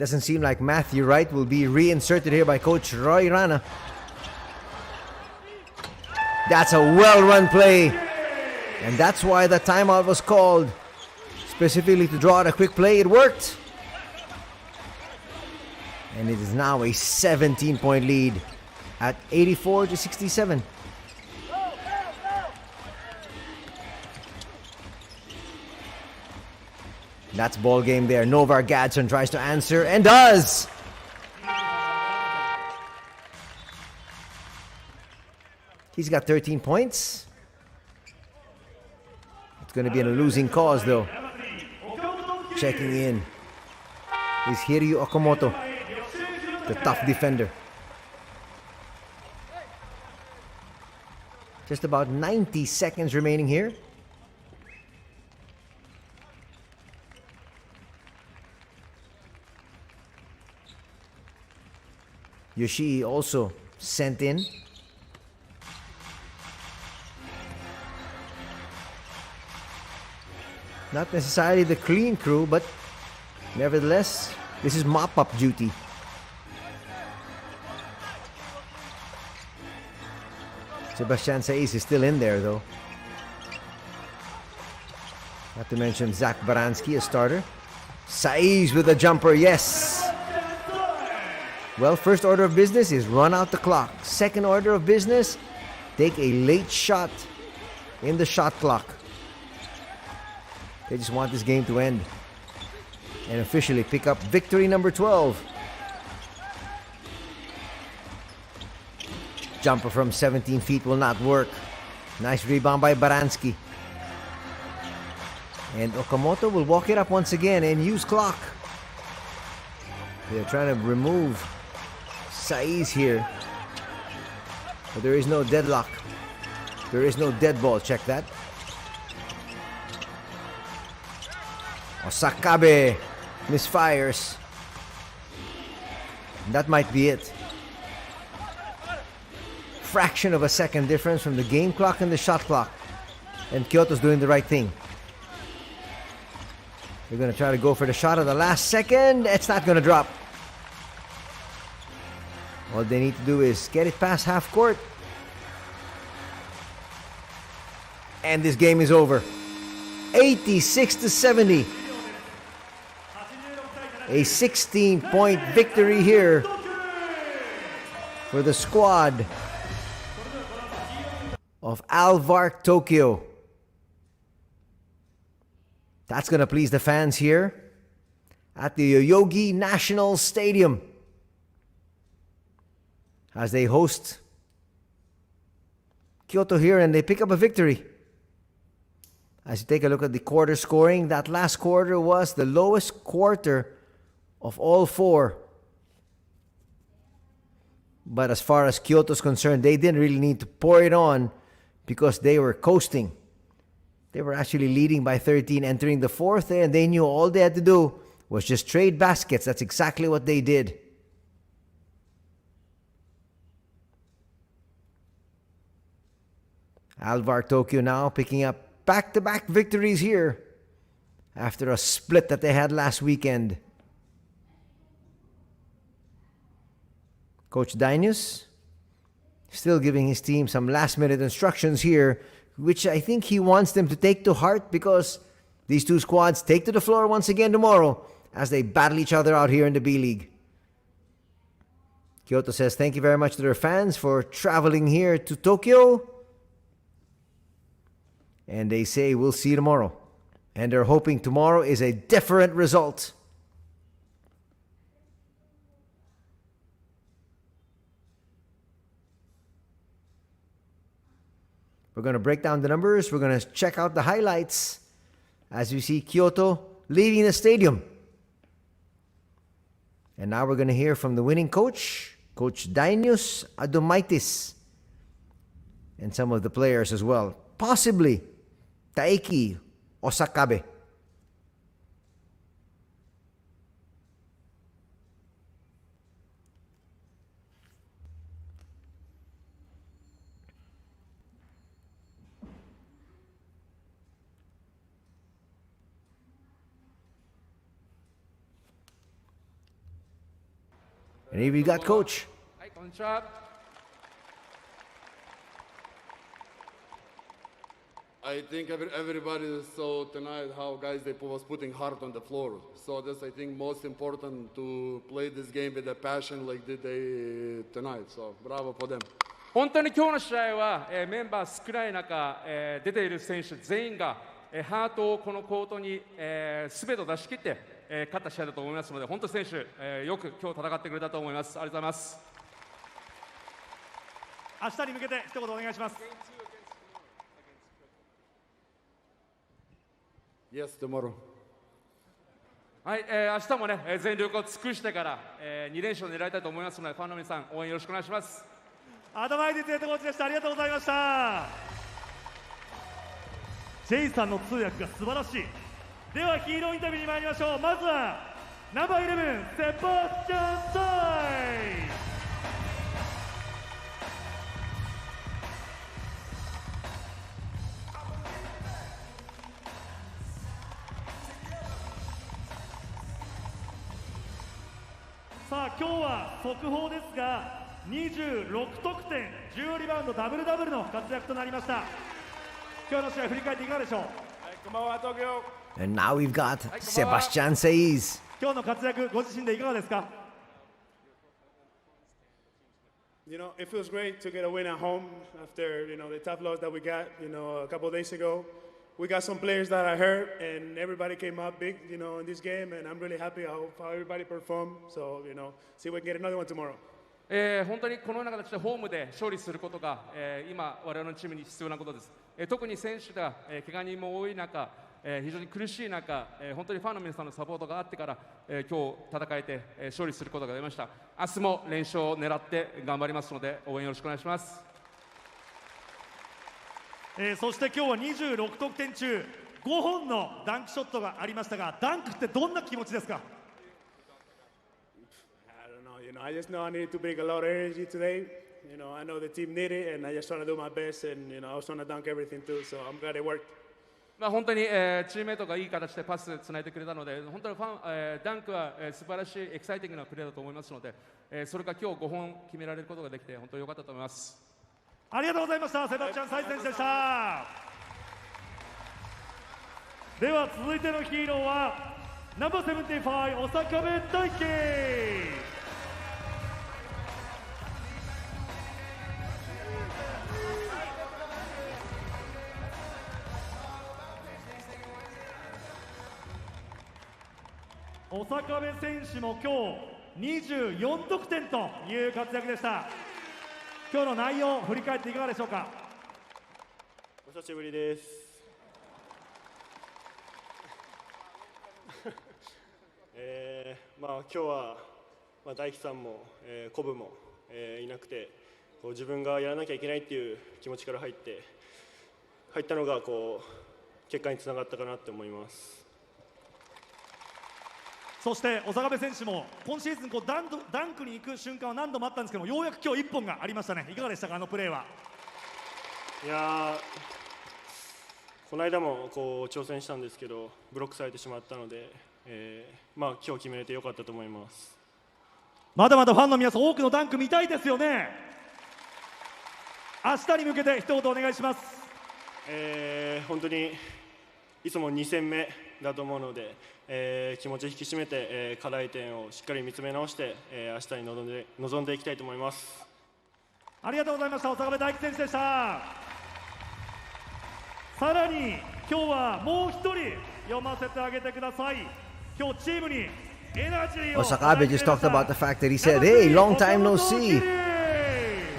Doesn't seem like Matthew Wright will be reinserted here by Coach Roy Rana. That's a well-run play. And that's why the timeout was called. Specifically to draw out a quick play. It worked. And it is now a 17-point lead at 84-67. That's ball game there. Novar Gadsden tries to answer and does. He's got 13 points. It's going to be in a losing cause though. Checking in is Hiryu Okamoto, the tough defender. Just about 90 seconds remaining here. Yoshii also sent in. Not necessarily the clean crew, but nevertheless, this is mop-up duty. Sebastian Saiz is still in there though. Not to mention Zach Baranski, a starter. Saiz with a jumper, yes! Well, first order of business is run out the clock. Second order of business, take a late shot in the shot clock. They just want this game to end and officially pick up victory number 12. Jumper from 17 feet will not work. Nice rebound by Baranski. And Okamoto will walk it up once again and use clock. They're trying to remove Saiz here. But there is no deadlock. There is no dead ball. Check that. Osakabe misfires. That might be it. Fraction of a second difference from the game clock and the shot clock. And Kyoto's doing the right thing. They're going to try to go for the shot at the last second. It's not going to drop. All they need to do is get it past half court. And this game is over. 86-70. A 16-point victory here for the squad of ALVARK Tokyo. That's going to please the fans here at the Yoyogi National Stadium as they host Kyoto here and they pick up a victory. As you take a look at the quarter scoring, that last quarter was the lowest quarter of all four. But as far as Kyoto's concerned, they didn't really need to pour it on because they were coasting. They were actually leading by 13 entering the fourth, and they knew all they had to do was just trade baskets. That's exactly what they did. ALVARK Tokyo now picking up back-to-back victories here after a split that they had last weekend. Coach Dinius still giving his team some last-minute instructions here, which I think he wants them to take to heart because these two squads take to the floor once again tomorrow as they battle each other out here in the B.LEAGUE. Kyoto says thank you very much to their fans for traveling here to Tokyo. And they say we'll see you tomorrow. And they're hoping tomorrow is a different result. We're going to break down the numbers. We're going to check out the highlights as we see Kyoto leaving the stadium. And now we're going to hear from the winning coach, Coach Dinius Adomaitis, and some of the players as well. Possibly Taiki Osakabe. And here we got Coach. はい、こんにちは。I think everybody saw tonight how guys they was putting heart on the floor. So that's I think most important to play this game with a passion like did they tonight. So bravo for them. 本当に今日の試合は、メンバー少ない中、出ている選手全員が、ハートをこのコートに、全てを出し切って、勝った試合だと思いますので、本当に選手、よく今日戦ってくれたと思います。ありがとうございます。明日に向けて一言お願いします。Yes, tomorrow. はい、明日もね、全力を尽くしてから、2連勝を狙いたいと思いますので、ファンの皆さん、応援よろしくお願いします。アドバイスヘッドコーチでした。ありがとうございました。ジェイさんの通訳が素晴らしい。ではヒーローインタビューに参りましょう。まずはナンバー11セバスチャン・サイ。さあ今日は速報ですが26得点10リバウンドダブルダブルの活躍となりました。今日の試合振り返っていかがでしょう。こんばんは、東京。 And now we've got Sebastian Saiz. 今日の活躍ご自身でいかがですか。 You know, it feels great to get a win at home after, you know, the tough loss that we got, you know, a couple of days ago. We got some players that are hurt, and everybody came up big, you know, in this game, and I'm really happy how everybody performed. So, you know, see if we can get another one tomorrow. 本当にこのような形でホームで勝利することが、今、我々のチームに必要なことです。特に選手が、怪我人も多い中、非常に苦しい中、本当にファンの皆さんのサポートがあってから、今日戦えて、勝利することができました。明日も連勝を狙って頑張りますので、応援よろしくお願いします。そして今日は26得点中5本のダンクショットがありましたが、ダンクってどんな気持ちですか。 You know, I just know I needed to bring a lot of energy today. You know, I know the team need it, and I just trying to do my best, and you know, I was trying to dunk everything too. So I'm glad it worked. 本当に、チームメートがいい形でパスつないでくれたので、本当にダンクは、素晴らしいエキサイティングなプレーだと思いますので、それが今日5本決められることができて本当に良かったと思います。ありがとうございました。セバスチャン・サイズ選手でした。では続いてのヒーローはナンバー75小坂部大輝。小坂部選手も今日24得点という活躍でした。今日の内容を振り返っていかがでしょうか。お久しぶりです。今日は、大輝さんも、コブも、いなくてこう自分がやらなきゃいけないっていう気持ちから入ったのがこう結果につながったかなって思います。そして小坂部選手も今シーズンダンクに行く瞬間は何度もあったんですけども、ようやく今日1本がありましたね。いかがでしたか、あのプレーは。いやこの間もこう挑戦したんですけどブロックされてしまったので、今日決めれてよかったと思います。まだまだファンの皆さん多くのダンク見たいですよね。明日に向けて一言お願いします。本当にいつも2戦目だと思うので、気持ち引き締めて、課題点をしっかり見つめ直して、明日に臨んでいきたいと思います。ありがとうございました。小坂部大輝選手でした。さらに今日はもう一人読ませてあげてください。今日チームにエナジーを。 Osakabe just talked about the fact that he said, hey, long time no see.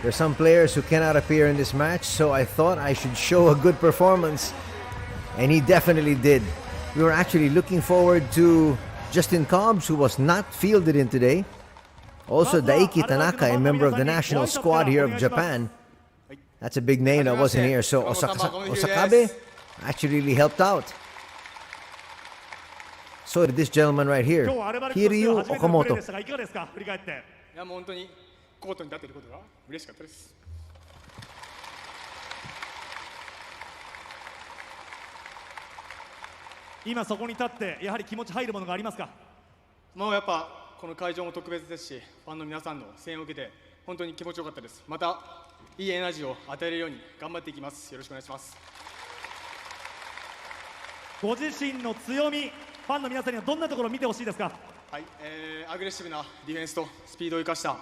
There's some players who cannot appear in this match, so I thought I should show a good performance. And he definitely did. We were actually looking forward to Justin Cobbs, who was not fielded in today. Also, Daiki Tanaka, a member of the national squad here of Japan. That's a big name that wasn't here. So Osakabe actually really helped out. So did this gentleman right here, Hiryu Okamoto. いやもう本当にコートに立っていることが嬉しかったです。今そこに立ってやはり気持ち入るものがありますか。もうやっぱこの会場も特別ですし、ファンの皆さんの声援を受けて本当に気持ちよかったです。またいいエナジーを与えれるように頑張っていきます。よろしくお願いします。ご自身の強み、ファンの皆さんにはどんなところを見てほしいですか？はい、アグレッシブなディフェンスとスピードを生かした、オフ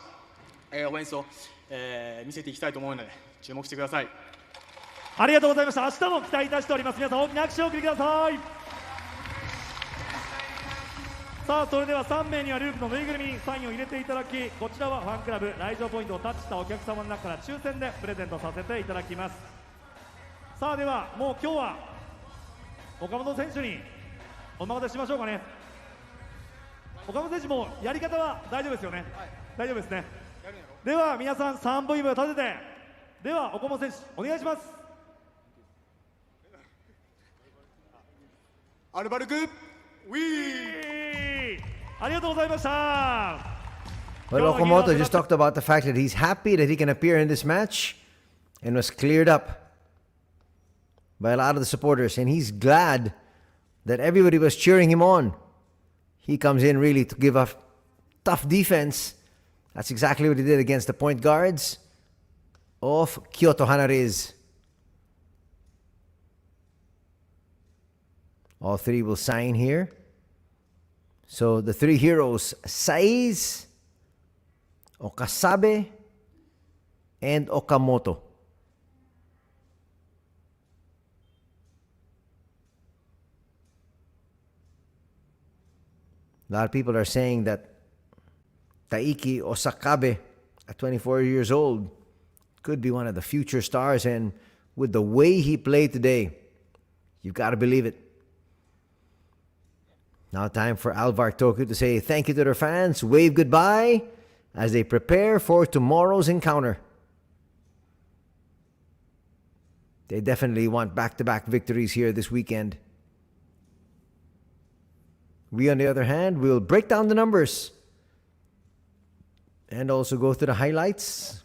ェンスを、見せていきたいと思うので注目してください。ありがとうございました。明日も期待いたしております。皆さん大きな拍手をお送りください。さあ、それでは3名にはループのぬいぐるみにサインを入れていただき、こちらはファンクラブ来場ポイントをタッチしたお客様の中から抽選でプレゼントさせていただきます。さあ、ではもう今日は岡本選手にお任せしましょうかね。岡本選手もやり方は大丈夫ですよね。大丈夫ですね。では皆さん3本指を立てて、では岡本選手お願いします。アルバルクウィー。ありがとうございました。 Well, Okamoto just talked about the fact that he's happy that he can appear in this match and was cleared up by a lot of the supporters. And he's glad that everybody was cheering him on. He comes in really to give a tough defense. That's exactly what he did against the point guards of KYOTO HANNARYZ. All three will sign here. So the three heroes, Saiz, Okasabe, and Okamoto. A lot of people are saying that Taiki Osakabe, at 24 years old, could be one of the future stars, and with the way he played today, you've got to believe it. Now time for ALVARK Tokyo to say thank you to their fans, wave goodbye as they prepare for tomorrow's encounter. They definitely want back-to-back victories here this weekend. We, on the other hand, will break down the numbers and also go through the highlights.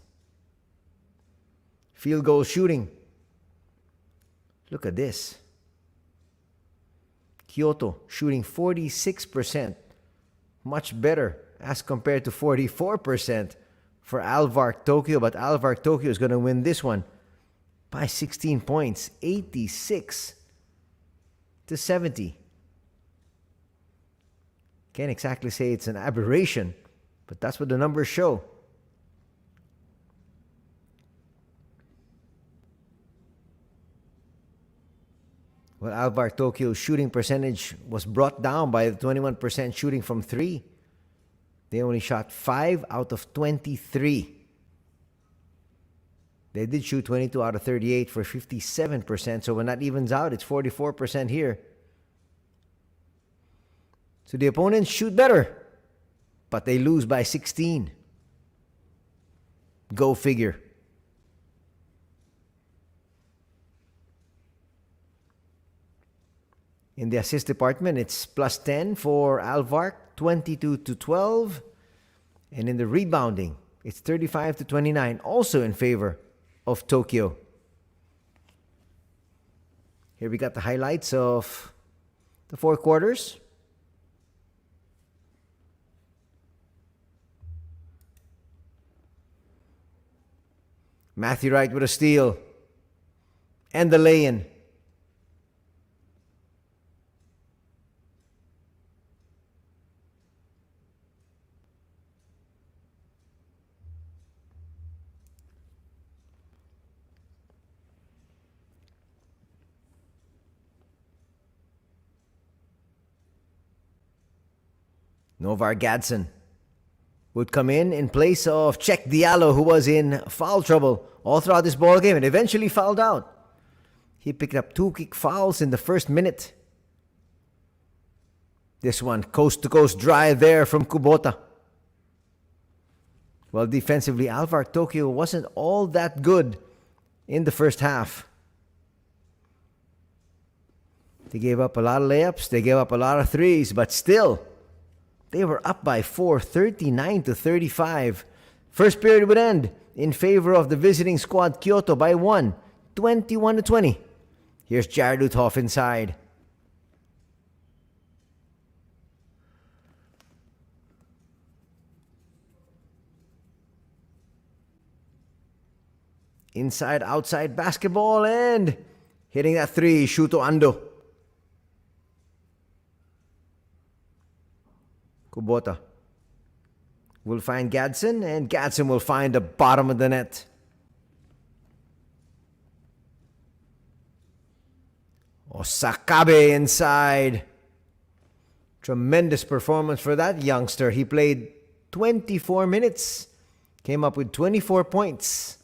Field goal shooting. Look at this. KYOTO shooting 46%, much better as compared to 44% for ALVARK Tokyo. But ALVARK Tokyo is going to win this one by 16 points, 86-70. Can't exactly say it's an aberration, but that's what the numbers show. Well, ALVARK Tokyo's shooting percentage was brought down by the 21% shooting from 3. They only shot 5 out of 23. They did shoot 22 out of 38 for 57%, so when that evens out, it's 44% here. So the opponents shoot better, but they lose by 16. Go figure. In the assist department, it's plus 10 for ALVARK, 22-12. And in the rebounding, it's 35-29, also in favor of Tokyo. Here we got the highlights of the 4 quarters. Matthew Wright with a steal. And the lay-in. Novar Gadsden would come in place of Czech Diallo, who was in foul trouble all throughout this ball game and eventually fouled out. He picked up 2 kick fouls in the first minute. This one, coast-to-coast drive there from Kubota. Well, defensively, ALVARK Tokyo wasn't all that good in the first half. They gave up a lot of layups, they gave up a lot of threes, but still, they were up by 4, 39-35. First period would end in favor of the visiting squad KYOTO by 1, 21-20. Here's Jared Uthoff inside. Inside, outside basketball, and hitting that three, Shuto Ando. Kubota will find Gadsden, and Gadsden will find the bottom of the net. Osakabe inside. Tremendous performance for that youngster. He played 24 minutes. Came up with 24 points.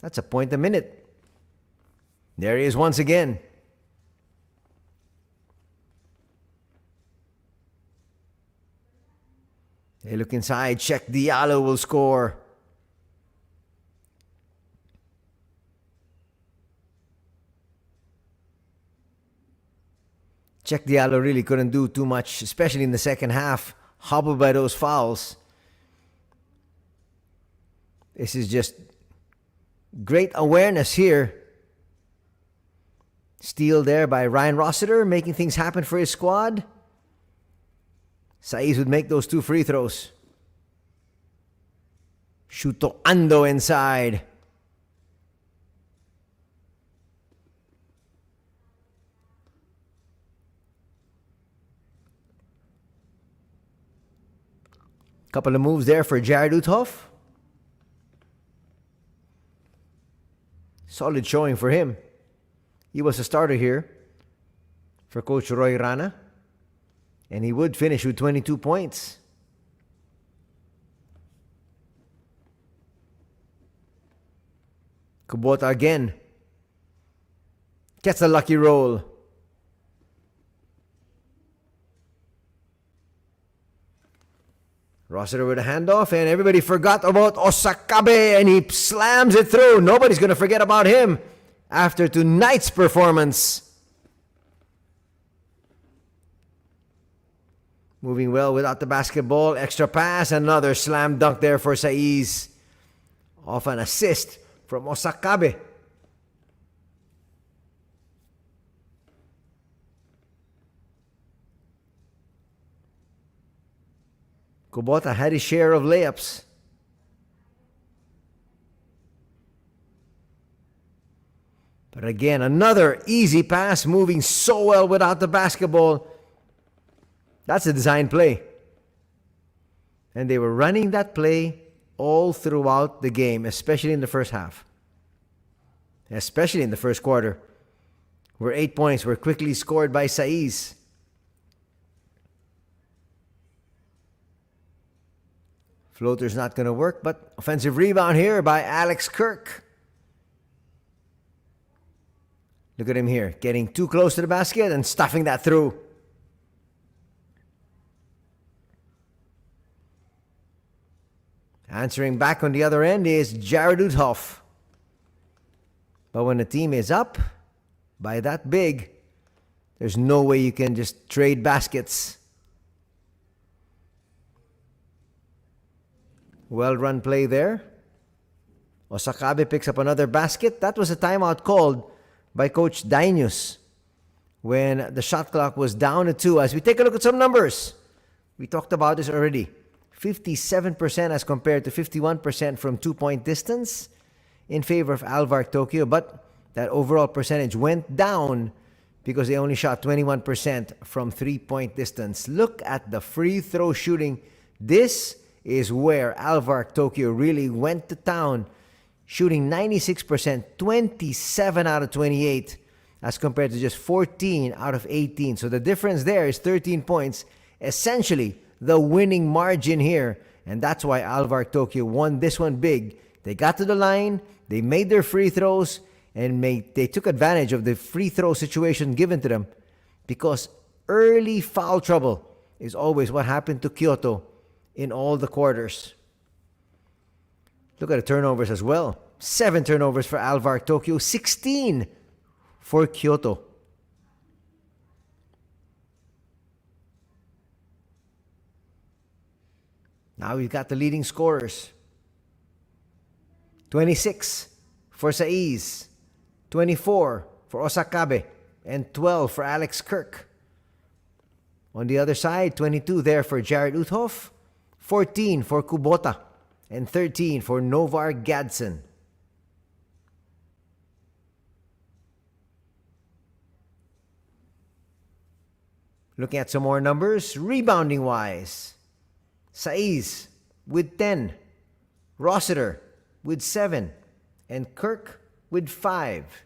That's a point a minute. There he is once again. They look inside. Check Diallo will score. Check Diallo really couldn't do too much, especially in the second half. Hobbled by those fouls. This is just great awareness here. Steal there by Ryan Rossiter, making things happen for his squad. Saiz would make those two free throws. Shuto Ando inside. Couple of moves there for Jared Uthoff. Solid showing for him. He was a starter here for Coach Roy Rana. And he would finish with 22 points. Kubota again. Gets a lucky roll. Rossiter with a handoff, and everybody forgot about Osakabe, and he slams it through. Nobody's going to forget about him after tonight's performance. Moving well without the basketball. Extra pass. Another slam dunk there for Saiz. Off an assist from Osakabe. Kubota had his share of layups. But again, another easy pass, moving so well without the basketball. That's a design play. And they were running that play all throughout the game, especially in the first half. Especially in the first quarter, where 8 points were quickly scored by Saiz. Floater's not going to work, but offensive rebound here by Alex Kirk. Look at him here, getting too close to the basket and stuffing that through. Answering back on the other end is Jared Uthoff. But when the team is up by that big, there's no way you can just trade baskets. Well-run play there. Osakabe picks up another basket. That was a timeout called by Coach Dainius when the shot clock was down to 2. As we take a look at some numbers, we talked about this already. 57% as compared to 51% from 2-point distance in favor of ALVARK Tokyo. But that overall percentage went down because they only shot 21% from 3-point distance. Look at the free throw shooting. This is where ALVARK Tokyo really went to town, shooting 96%, 27 out of 28, as compared to just 14 out of 18. So the difference there is 13 points, essentially the winning margin here. And that's why ALVARK Tokyo won this one big. They got to the line, they made their free throws, and they took advantage of the free throw situation given to them, because early foul trouble is always what happened to Kyoto in all the quarters. Look at the turnovers as well. 7 turnovers for ALVARK Tokyo, 16 for Kyoto. Now we've got the leading scorers. 26 for Saiz, 24 for Osakabe, and 12 for Alex Kirk. On the other side, 22 there for Jared Uthoff, 14 for Kubota, and 13 for Novar Gadsden. Looking at some more numbers, rebounding-wise, Saiz with 10, Rossiter with 7, and Kirk with 5.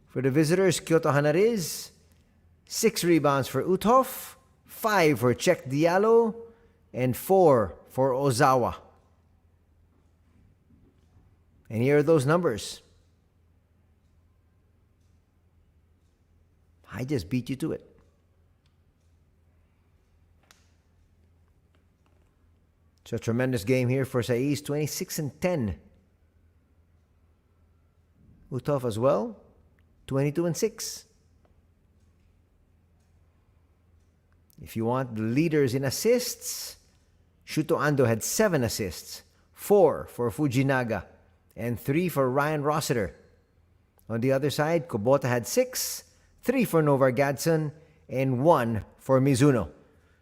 For the visitors, Kyoto HANNARYZ, 6 rebounds for Uthoff, 5 for Czech Diallo, and 4 for Ozawa. And here are those numbers. I just beat you to it. It's a tremendous game here for Saiz, 26-10. Uthoff as well, 22-6. If you want the leaders in assists, Shuto Ando had 7 assists, 4 for Fujinaga, and 3 for Ryan Rossiter. On the other side, Kubota had 6, 3 for Novar Gadson, and 1 for Mizuno.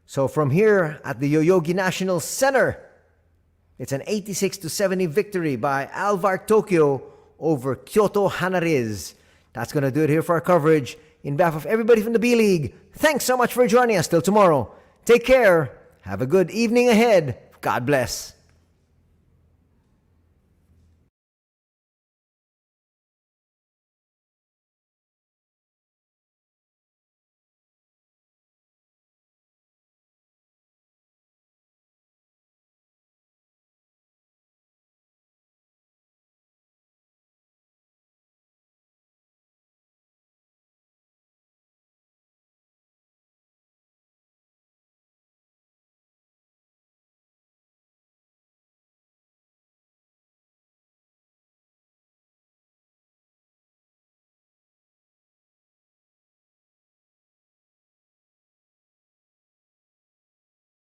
So from here at the Yoyogi National Center, it's an 86-70 victory by ALVARK Tokyo over Kyoto HANNARYZ. That's going to do it here for our coverage. In behalf of everybody from the B.LEAGUE, thanks so much for joining us. Till tomorrow, take care. Have a good evening ahead. God bless.